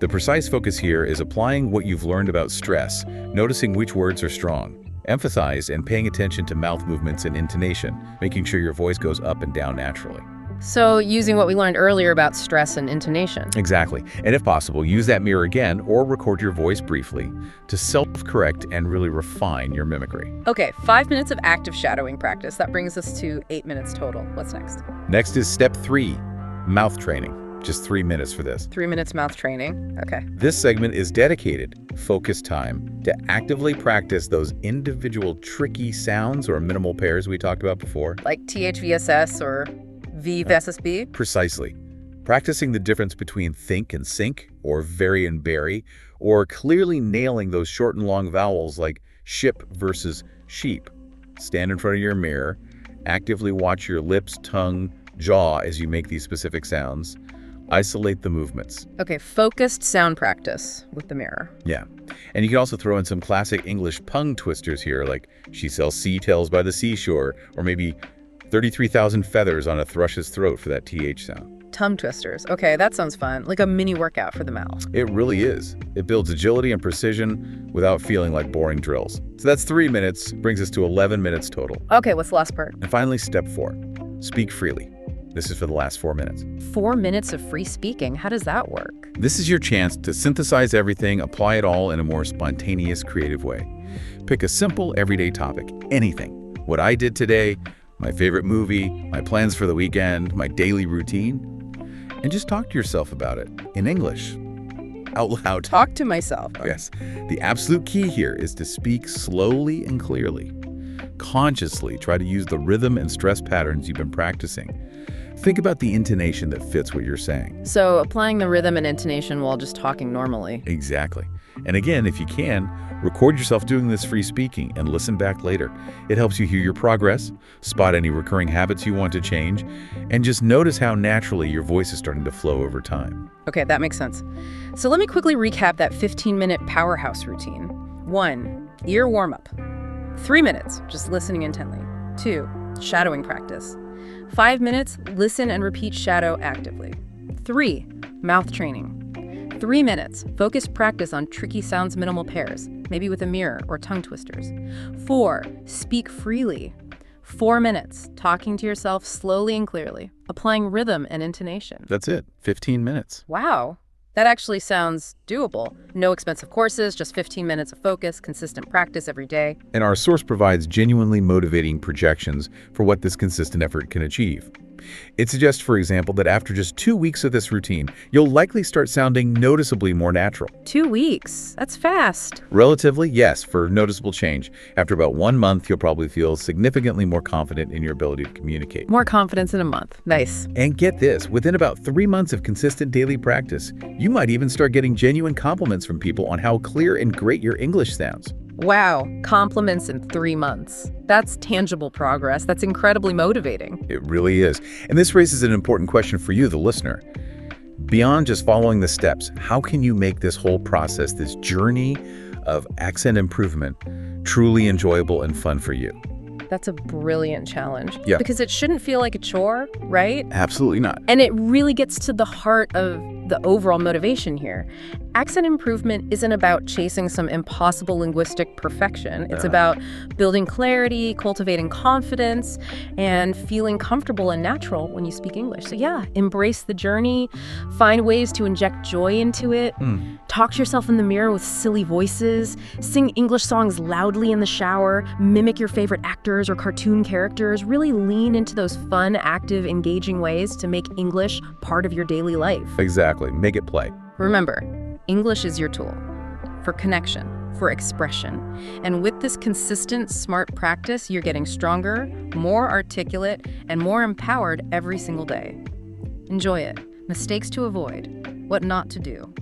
The precise focus here is applying what you've learned about stress, noticing which words are strong. Emphasize and paying attention to mouth movements and intonation, making sure your voice goes up and down naturally. So using what we learned earlier about stress and intonation. Exactly. And if possible, use that mirror again or record your voice briefly to self-correct and really refine your mimicry. Okay, 5 minutes of active shadowing practice. That brings us to 8 minutes total. What's next? Next is step 3, mouth training. Just 3 minutes for this. 3 minutes mouth training. Okay. This segment is dedicated, focused time to actively practice those individual tricky sounds or minimal pairs we talked about before. Like THVSS or VVSSB? Precisely. Practicing the difference between think and sink, or very and berry, or clearly nailing those short and long vowels like ship versus sheep. Stand in front of your mirror, actively watch your lips, tongue, jaw as you make these specific sounds. Isolate the movements. Okay, focused sound practice with the mirror. Yeah. And you can also throw in some classic English tongue twisters here, like she sells sea tails by the seashore, or maybe 33,000 feathers on a thrush's throat for that TH sound. Tongue twisters. Okay, that sounds fun. Like a mini workout for the mouth. It really is. It builds agility and precision without feeling like boring drills. So that's 3 minutes, brings us to 11 minutes total. Okay, what's the last part? And finally, step 4, speak freely. This is for the last 4 minutes. 4 minutes of free speaking. How does that work? This is your chance to synthesize everything, apply it all in a more spontaneous, creative way. Pick a simple, everyday topic, anything. What I did today, my favorite movie, my plans for the weekend, my daily routine, and just talk to yourself about it in English, out loud. Talk to myself. Yes. The absolute key here is to speak slowly and clearly. Consciously try to use the rhythm and stress patterns you've been practicing. Think about the intonation that fits what you're saying. So applying the rhythm and intonation while just talking normally. Exactly. And again, if you can, record yourself doing this free speaking and listen back later. It helps you hear your progress, spot any recurring habits you want to change, and just notice how naturally your voice is starting to flow over time. Okay, that makes sense. So let me quickly recap that 15-minute powerhouse routine. 1, ear warm-up. 3 minutes, just listening intently. 2, shadowing practice. 5 minutes, listen and repeat shadow actively. 3, mouth training. 3 minutes, focused practice on tricky sounds minimal pairs, maybe with a mirror or tongue twisters. 4, speak freely. 4 minutes, talking to yourself slowly and clearly, applying rhythm and intonation. That's it, 15 minutes. Wow, that actually sounds doable. No expensive courses, just 15 minutes of focus, consistent practice every day. And our source provides genuinely motivating projections for what this consistent effort can achieve. It suggests, for example, that after just 2 weeks of this routine, you'll likely start sounding noticeably more natural. 2 weeks? That's fast. Relatively, yes, for noticeable change. After about 1 month, you'll probably feel significantly more confident in your ability to communicate. More confidence in a month. Nice. And get this, within about 3 months of consistent daily practice, you might even start getting genuine compliments from people on how clear and great your English sounds. Wow, compliments in 3 months. That's tangible progress. That's incredibly motivating. It really is. And this raises an important question for you, the listener. Beyond just following the steps, how can you make this whole process, this journey of accent improvement, truly enjoyable and fun for you? That's a brilliant challenge. Yeah. Because it shouldn't feel like a chore, right? Absolutely not. And it really gets to the heart of the overall motivation here. Accent improvement isn't about chasing some impossible linguistic perfection. It's about building clarity, cultivating confidence, and feeling comfortable and natural when you speak English. So yeah, embrace the journey, find ways to inject joy into it, talk to yourself in the mirror with silly voices, sing English songs loudly in the shower, mimic your favorite actors or cartoon characters, really lean into those fun, active, engaging ways to make English part of your daily life. Exactly. Make it play. Remember, English is your tool for connection, for expression. And with this consistent, smart practice, you're getting stronger, more articulate, and more empowered every single day. Enjoy it. Mistakes to avoid. what not to do.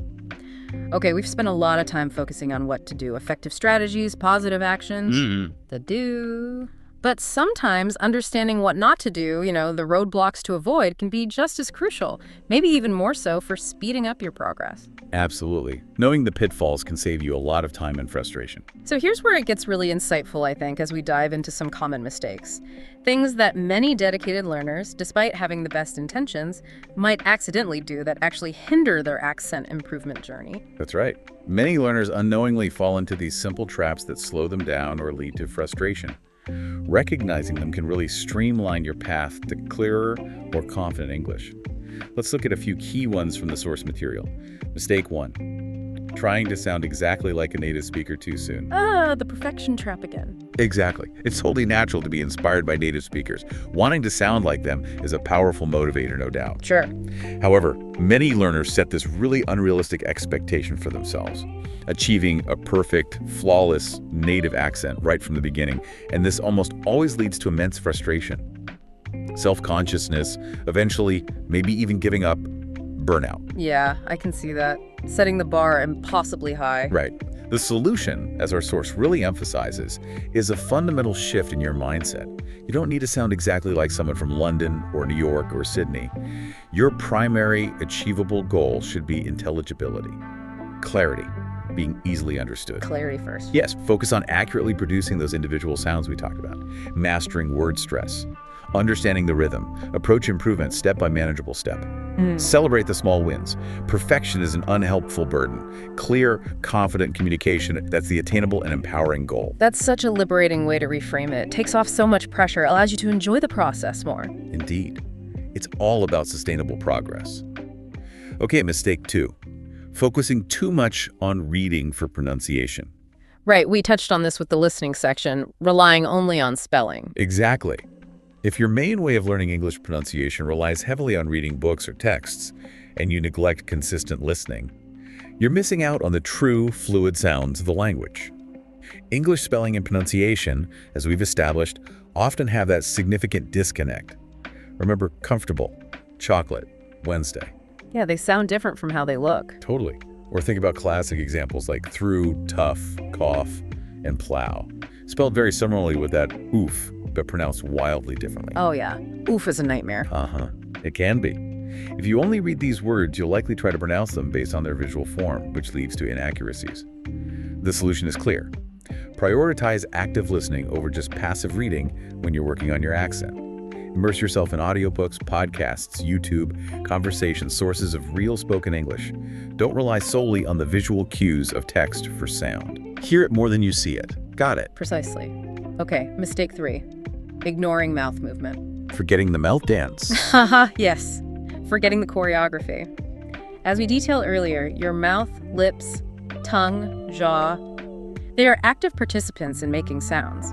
Okay, we've spent a lot of time focusing on what to do, effective strategies, positive actions, the do. But sometimes understanding what not to do, the roadblocks to avoid, can be just as crucial, maybe even more so for speeding up your progress. Absolutely. Knowing the pitfalls can save you a lot of time and frustration. So here's where it gets really insightful, I think, as we dive into some common mistakes. Things that many dedicated learners, despite having the best intentions, might accidentally do that actually hinder their accent improvement journey. That's right. Many learners unknowingly fall into these simple traps that slow them down or lead to frustration. Recognizing them can really streamline your path to clearer, more confident English. Let's look at a few key ones from the source material. Mistake 1. Trying to sound exactly like a native speaker too soon. The perfection trap again. Exactly. It's totally natural to be inspired by native speakers. Wanting to sound like them is a powerful motivator, no doubt. Sure. However, many learners set this really unrealistic expectation for themselves, achieving a perfect, flawless native accent right from the beginning, and this almost always leads to immense frustration, self-consciousness, eventually maybe even giving up, burnout. Yeah, I can see that. Setting the bar impossibly high. Right. The solution, as our source really emphasizes, is a fundamental shift in your mindset. You don't need to sound exactly like someone from London or New York or Sydney. Your primary achievable goal should be intelligibility, clarity, being easily understood. Clarity first. Yes, focus on accurately producing those individual sounds we talked about, mastering word stress, understanding the rhythm, approach improvement step by manageable step. Celebrate the small wins. Perfection is an unhelpful burden. Clear, confident communication, that's the attainable and empowering goal. That's such a liberating way to reframe it. Takes off so much pressure, allows you to enjoy the process more. Indeed. It's all about sustainable progress. Okay, mistake 2. Focusing too much on reading for pronunciation. Right, we touched on this with the listening section, relying only on spelling. Exactly. If your main way of learning English pronunciation relies heavily on reading books or texts, and you neglect consistent listening, you're missing out on the true, fluid sounds of the language. English spelling and pronunciation, as we've established, often have that significant disconnect. Remember comfortable, chocolate, Wednesday. Yeah, they sound different from how they look. Totally. Or think about classic examples like through, tough, cough, and plow. Spelled very similarly with that oof, but pronounced wildly differently. Oh yeah, oof is a nightmare. It can be. If you only read these words, you'll likely try to pronounce them based on their visual form, which leads to inaccuracies. The solution is clear. Prioritize active listening over just passive reading when you're working on your accent. Immerse yourself in audiobooks, podcasts, YouTube, conversation, sources of real spoken English. Don't rely solely on the visual cues of text for sound. Hear it more than you see it. Got it. Precisely. Okay, mistake 3. Ignoring mouth movement. Forgetting the mouth dance. Haha, yes. Forgetting the choreography. As we detailed earlier, your mouth, lips, tongue, jaw, they are active participants in making sounds.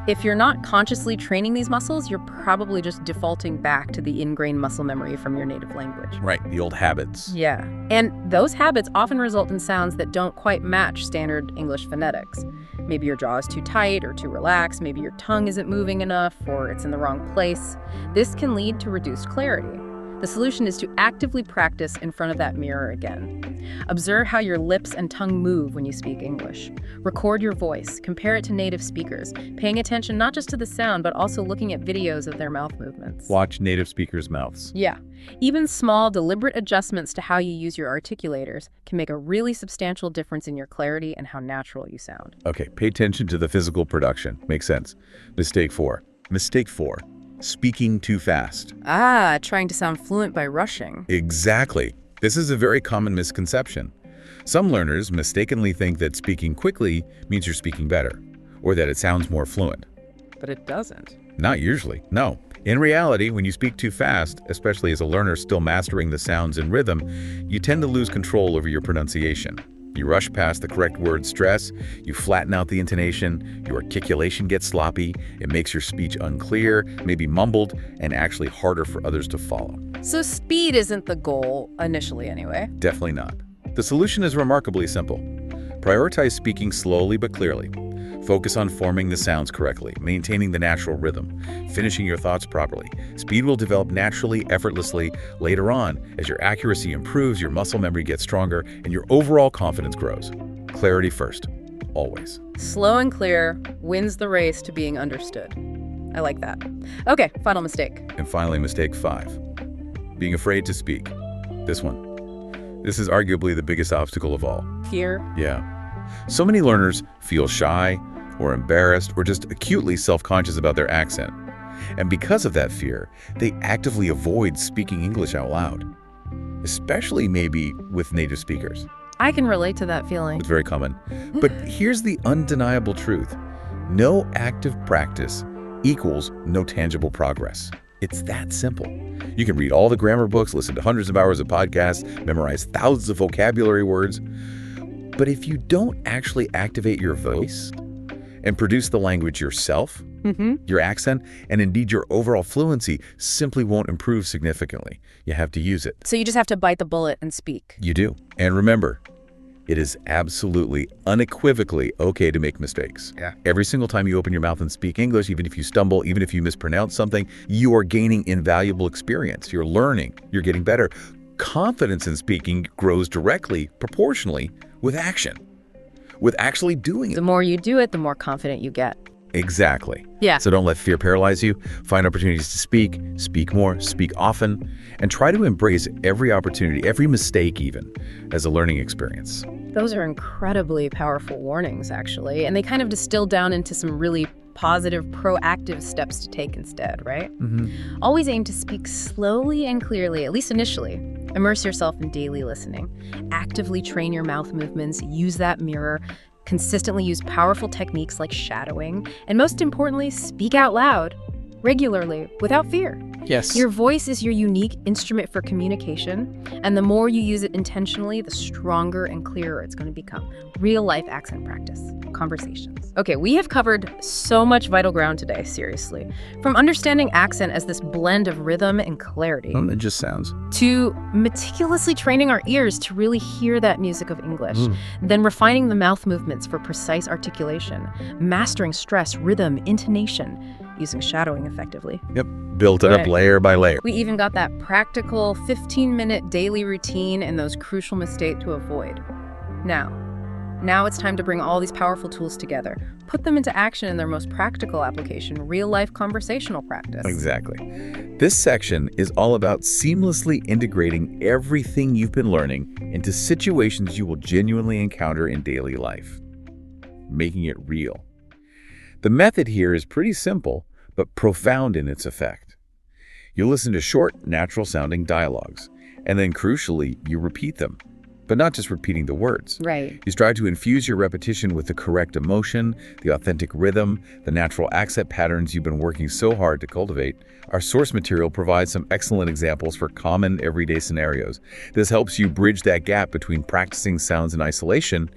If you're not consciously training these muscles, you're probably just defaulting back to the ingrained muscle memory from your native language. Right, the old habits. Yeah, and those habits often result in sounds that don't quite match standard English phonetics. Maybe your jaw is too tight or too relaxed, maybe your tongue isn't moving enough, or it's in the wrong place. This can lead to reduced clarity. The solution is to actively practice in front of that mirror again. Observe how your lips and tongue move when you speak English. Record your voice, compare it to native speakers, paying attention not just to the sound, but also looking at videos of their mouth movements. Watch native speakers' mouths. Yeah. Even small, deliberate adjustments to how you use your articulators can make a really substantial difference in your clarity and how natural you sound. Okay, pay attention to the physical production. Makes sense. Mistake 4. Mistake 4. Speaking too fast. Trying to sound fluent by rushing. Exactly. This is a very common misconception. Some learners mistakenly think that speaking quickly means you're speaking better, or that it sounds more fluent. But it doesn't. Not usually, no. In reality, when you speak too fast, especially as a learner still mastering the sounds and rhythm, you tend to lose control over your pronunciation. You rush past the correct word stress, you flatten out the intonation, your articulation gets sloppy, it makes your speech unclear, maybe mumbled, and actually harder for others to follow. So speed isn't the goal, initially anyway. Definitely not. The solution is remarkably simple. Prioritize speaking slowly but clearly. Focus on forming the sounds correctly, maintaining the natural rhythm, finishing your thoughts properly. Speed will develop naturally, effortlessly later on as your accuracy improves, your muscle memory gets stronger, and your overall confidence grows. Clarity first, always. Slow and clear wins the race to being understood. I like that. Okay, final mistake. And finally, mistake 5, being afraid to speak. This one. This is arguably the biggest obstacle of all. Fear. Yeah. So many learners feel shy or embarrassed or just acutely self-conscious about their accent. And because of that fear, they actively avoid speaking English out loud, especially maybe with native speakers. I can relate to that feeling. It's very common. But here's the undeniable truth. No active practice equals no tangible progress. It's that simple. You can read all the grammar books, listen to hundreds of hours of podcasts, memorize thousands of vocabulary words. But if you don't actually activate your voice and produce the language yourself, your accent, and indeed your overall fluency simply won't improve significantly. You have to use it. So you just have to bite the bullet and speak. You do. And remember, it is absolutely, unequivocally okay to make mistakes. Yeah. Every single time you open your mouth and speak English, even if you stumble, even if you mispronounce something, you are gaining invaluable experience. You're learning. You're getting better. Confidence in speaking grows directly, proportionally, with action, with actually doing it. The more you do it, the more confident you get. Exactly. Yeah. So don't let fear paralyze you. Find opportunities to speak more, speak often, and try to embrace every opportunity, every mistake even, as a learning experience. Those are incredibly powerful warnings, actually, and they kind of distill down into some really positive, proactive steps to take instead, right? Always aim to speak slowly and clearly, at least initially. Immerse yourself in daily listening. Actively train your mouth movements, use that mirror, consistently use powerful techniques like shadowing, and most importantly, speak out loud, regularly, without fear. Yes. Your voice is your unique instrument for communication, and the more you use it intentionally, the stronger and clearer it's going to become. Real-life accent practice, conversations. Okay, we have covered so much vital ground today, seriously. From understanding accent as this blend of rhythm and clarity, It just sounds. to meticulously training our ears to really hear that music of English, then refining the mouth movements for precise articulation, mastering stress, rhythm, intonation, using shadowing effectively. Yep. Built up Right. layer by layer. We even got that practical 15-minute daily routine and those crucial mistakes to avoid. Now it's time to bring all these powerful tools together, put them into action in their most practical application, real-life conversational practice. Exactly. This section is all about seamlessly integrating everything you've been learning into situations you will genuinely encounter in daily life, making it real. The method here is pretty simple, but profound in its effect. You listen to short, natural-sounding dialogues, and then crucially, you repeat them. But not just repeating the words. Right. You strive to infuse your repetition with the correct emotion, the authentic rhythm, the natural accent patterns you've been working so hard to cultivate. Our source material provides some excellent examples for common everyday scenarios. This helps you bridge that gap between practicing sounds in isolation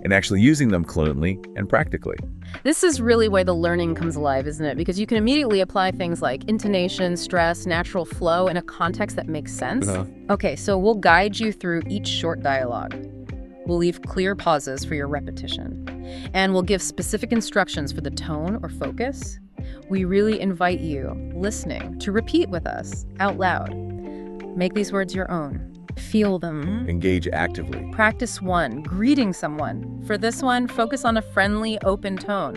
and actually using them fluently and practically. This is really why the learning comes alive, isn't it? Because you can immediately apply things like intonation, stress, natural flow in a context that makes sense. Okay, so we'll guide you through each short dialogue. We'll leave clear pauses for your repetition. And we'll give specific instructions for the tone or focus. We really invite you, listening, to repeat with us out loud. Make these words your own. Feel them. Engage actively. Practice 1, greeting someone. For this one, focus on a friendly, open tone.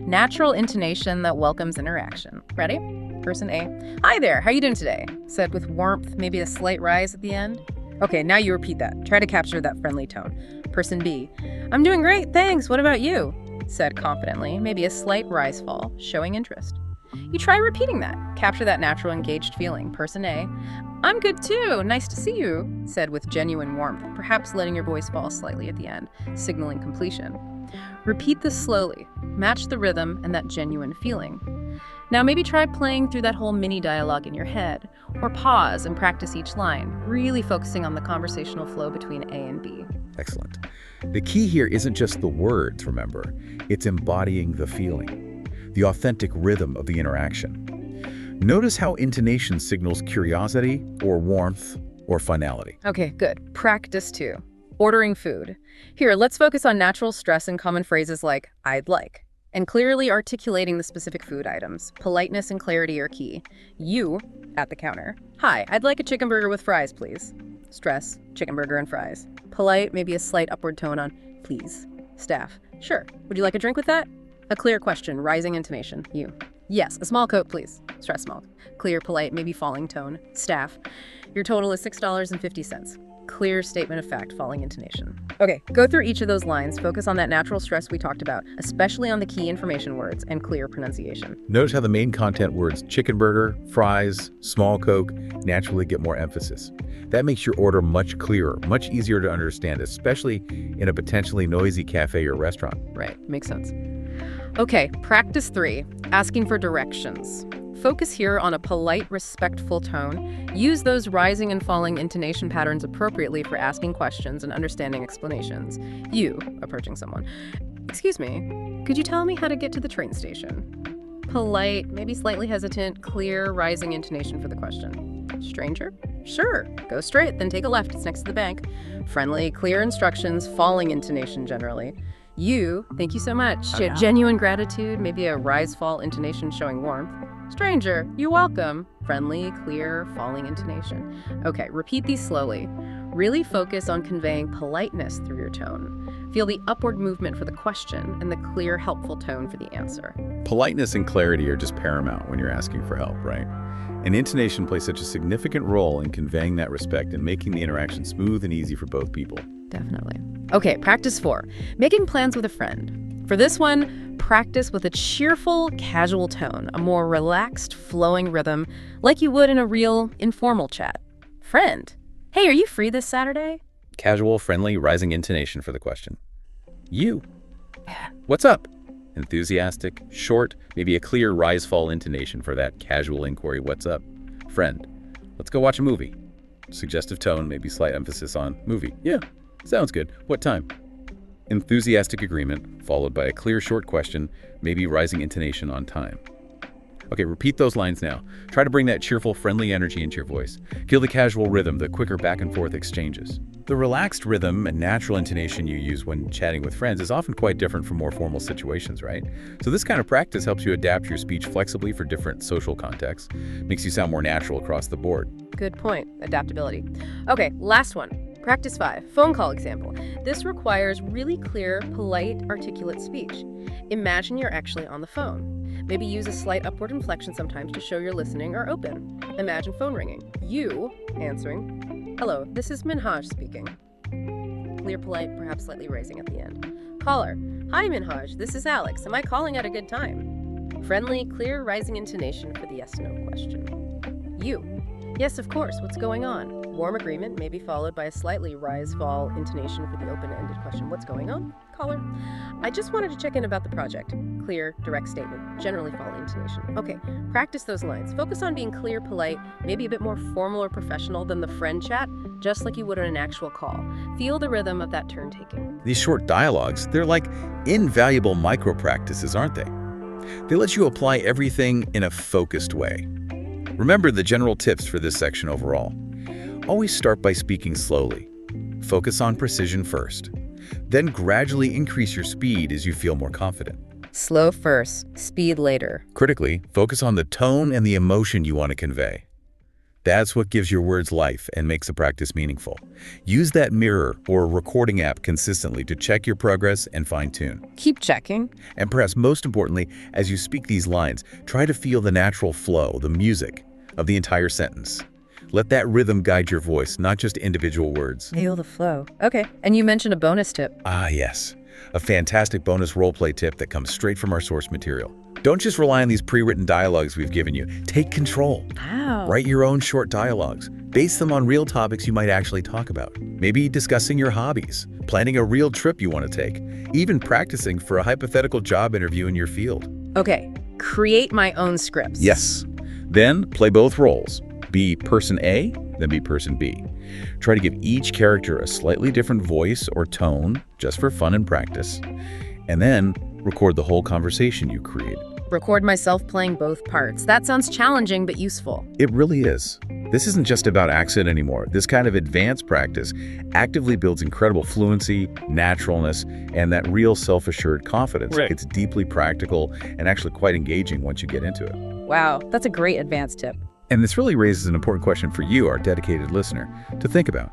Natural intonation that welcomes interaction. Ready? Person A. Hi there, how you doing today? Said with warmth, maybe a slight rise at the end. Okay, now you repeat that. Try to capture that friendly tone. Person B. I'm doing great, thanks. What about you? Said confidently, maybe a slight rise fall, showing interest. You try repeating that. Capture that natural, engaged feeling. Person A. I'm good too. Nice to see you, said with genuine warmth, perhaps letting your voice fall slightly at the end, signaling completion. Repeat this slowly. Match the rhythm and that genuine feeling. Now maybe try playing through that whole mini dialogue in your head, or pause and practice each line, really focusing on the conversational flow between A and B. Excellent. The key here isn't just the words, remember. It's embodying the feeling, the authentic rhythm of the interaction. Notice how intonation signals curiosity or warmth or finality. Okay, good. Practice 2. Ordering food. Here, let's focus on natural stress and common phrases like, I'd like. And clearly articulating the specific food items. Politeness and clarity are key. You, at the counter. Hi, I'd like a chicken burger with fries, please. Stress, chicken burger and fries. Polite, maybe a slight upward tone on please. Staff, sure. Would you like a drink with that? A clear question, rising intonation. You. Yes, a small Coke, please. Stress small. Clear, polite, maybe falling tone. Staff, your total is $6.50. Clear statement of fact, falling intonation. Okay, go through each of those lines, focus on that natural stress we talked about, especially on the key information words and clear pronunciation. Notice how the main content words chicken burger, fries, small Coke naturally get more emphasis. That makes your order much clearer, much easier to understand, especially in a potentially noisy cafe or restaurant. Right, makes sense. Okay, practice 3, asking for directions. Focus here on a polite, respectful tone. Use those rising and falling intonation patterns appropriately for asking questions and understanding explanations. You, approaching someone. Excuse me, could you tell me how to get to the train station? Polite, maybe slightly hesitant, clear, rising intonation for the question. Stranger? Sure, go straight, then take a left, it's next to the bank. Friendly, clear instructions, falling intonation generally. You, thank you so much. Genuine gratitude, maybe a rise-fall intonation showing warmth. Stranger, you're welcome. Friendly, clear, falling intonation. Okay, repeat these slowly. Really focus on conveying politeness through your tone. Feel the upward movement for the question and the clear, helpful tone for the answer. Politeness and clarity are just paramount when you're asking for help, right? And intonation plays such a significant role in conveying that respect and making the interaction smooth and easy for both people. Definitely. Okay, practice 4, making plans with a friend. For this one, practice with a cheerful, casual tone, a more relaxed, flowing rhythm, like you would in a real, informal chat. Friend, hey, are you free this Saturday? Casual, friendly, rising intonation for the question. You. What's up? Enthusiastic, short, maybe a clear rise-fall intonation for that casual inquiry, what's up? Friend, let's go watch a movie. Suggestive tone, maybe slight emphasis on movie. Yeah, sounds good. What time? Enthusiastic agreement, followed by a clear short question, maybe rising intonation on time. Okay, repeat those lines now. Try to bring that cheerful, friendly energy into your voice. Feel the casual rhythm, the quicker back and forth exchanges. The relaxed rhythm and natural intonation you use when chatting with friends is often quite different from more formal situations, right? So this kind of practice helps you adapt your speech flexibly for different social contexts, makes you sound more natural across the board. Good point, adaptability. Okay, last one. Practice 5, phone call example. This requires really clear, polite, articulate speech. Imagine you're actually on the phone. Maybe use a slight upward inflection sometimes to show you're listening or open. Imagine phone ringing. You answering. Hello, this is Minhaj speaking. Clear, polite, perhaps slightly raising at the end. Caller. Hi, Minhaj. This is Alex. Am I calling at a good time? Friendly, clear, rising intonation for the yes/no question. You. Yes, of course. What's going on? Warm agreement, maybe followed by a slightly rise-fall intonation for the open-ended question. What's going on? Caller. I just wanted to check in about the project. Clear, direct statement, generally fall intonation. Okay, practice those lines. Focus on being clear, polite, maybe a bit more formal or professional than the friend chat, just like you would on an actual call. Feel the rhythm of that turn-taking. These short dialogues, they're like invaluable micro-practices, aren't they? They let you apply everything in a focused way. Remember the general tips for this section overall. Always start by speaking slowly. Focus on precision first. Then gradually increase your speed as you feel more confident. Slow first, speed later. Critically, focus on the tone and the emotion you want to convey. That's what gives your words life and makes the practice meaningful. Use that mirror or recording app consistently to check your progress and fine-tune. Keep checking. And perhaps most importantly, as you speak these lines, try to feel the natural flow, the music of the entire sentence. Let that rhythm guide your voice, not just individual words. Feel the flow. Okay, and you mentioned a bonus tip. Ah, yes. A fantastic bonus roleplay tip that comes straight from our source material. Don't just rely on these pre-written dialogues we've given you. Take control. Wow. Write your own short dialogues. Base them on real topics you might actually talk about. Maybe discussing your hobbies, planning a real trip you want to take, even practicing for a hypothetical job interview in your field. Okay, create my own scripts. Yes. Then play both roles. Be person A, then be person B. Try to give each character a slightly different voice or tone, just for fun and practice. And then record the whole conversation you created. Record myself playing both parts. That sounds challenging but useful. It really is. This isn't just about accent anymore. This kind of advanced practice actively builds incredible fluency, naturalness, and that real self-assured confidence. Right. It's deeply practical and actually quite engaging once you get into it. Wow, that's a great advanced tip. And this really raises an important question for you, our dedicated listener, to think about.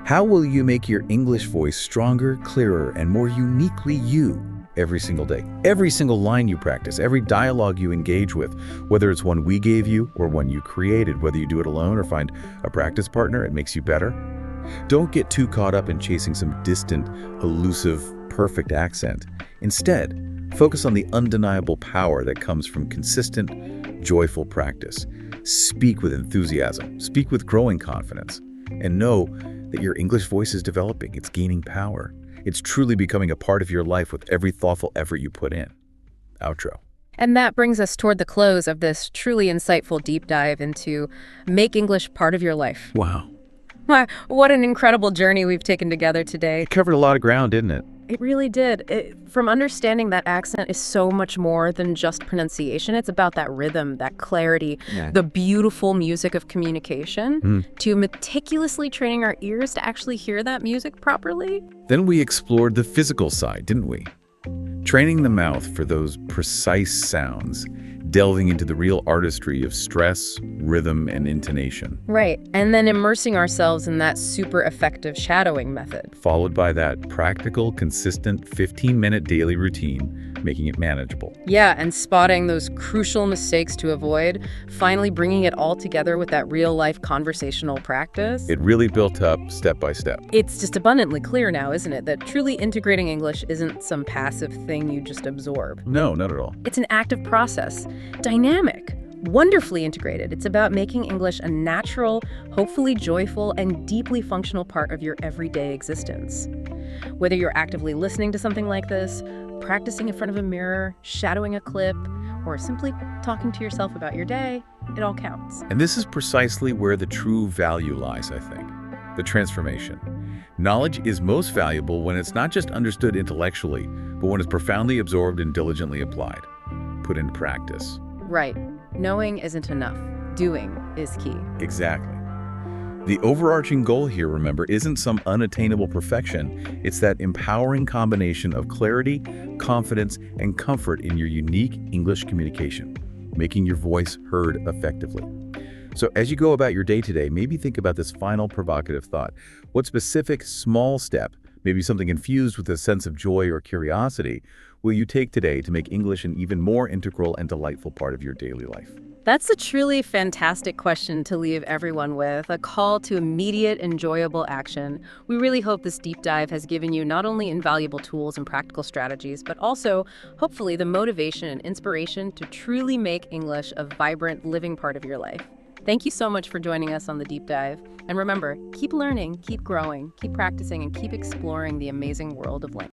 How will you make your English voice stronger, clearer, and more uniquely you every single day? Every single line you practice, every dialogue you engage with, whether it's one we gave you or one you created, whether you do it alone or find a practice partner, it makes you better. Don't get too caught up in chasing some distant, elusive, perfect accent. Instead, focus on the undeniable power that comes from consistent, joyful practice. Speak with enthusiasm, speak with growing confidence, and know that your English voice is developing, it's gaining power. It's truly becoming a part of your life with every thoughtful effort you put in. Outro. And that brings us toward the close of this truly insightful deep dive into Make English Part of Your Life. Wow. What an incredible journey we've taken together today. It covered a lot of ground, didn't it? It really did. From understanding that accent is so much more than just pronunciation. It's about that rhythm, that clarity, the beautiful music of communication, to meticulously training our ears to actually hear that music properly. Then we explored the physical side, didn't we? Training the mouth for those precise sounds, delving into the real artistry of stress, rhythm, and intonation. Right, and then immersing ourselves in that super effective shadowing method. Followed by that practical, consistent 15-minute daily routine, making it manageable. Yeah, and spotting those crucial mistakes to avoid, finally bringing it all together with that real-life conversational practice. It really built up step by step. It's just abundantly clear now, isn't it, that truly integrating English isn't some passive thing you just absorb. No, not at all. It's an active process, dynamic, wonderfully integrated. It's about making English a natural, hopefully joyful, and deeply functional part of your everyday existence. Whether you're actively listening to something like this, practicing in front of a mirror, shadowing a clip, or simply talking to yourself about your day, it all counts. And this is precisely where the true value lies, I think. The transformation. Knowledge is most valuable when it's not just understood intellectually, but when it's profoundly absorbed and diligently applied, put into practice. Right. Knowing isn't enough. Doing is key. Exactly. The overarching goal here, remember, isn't some unattainable perfection. It's that empowering combination of clarity, confidence, and comfort in your unique English communication, making your voice heard effectively. So as you go about your day today, maybe think about this final provocative thought. What specific small step, maybe something infused with a sense of joy or curiosity, will you take today to make English an even more integral and delightful part of your daily life? That's a truly fantastic question to leave everyone with, a call to immediate, enjoyable action. We really hope this deep dive has given you not only invaluable tools and practical strategies, but also, hopefully, the motivation and inspiration to truly make English a vibrant, living part of your life. Thank you so much for joining us on the deep dive. And remember, keep learning, keep growing, keep practicing, and keep exploring the amazing world of language.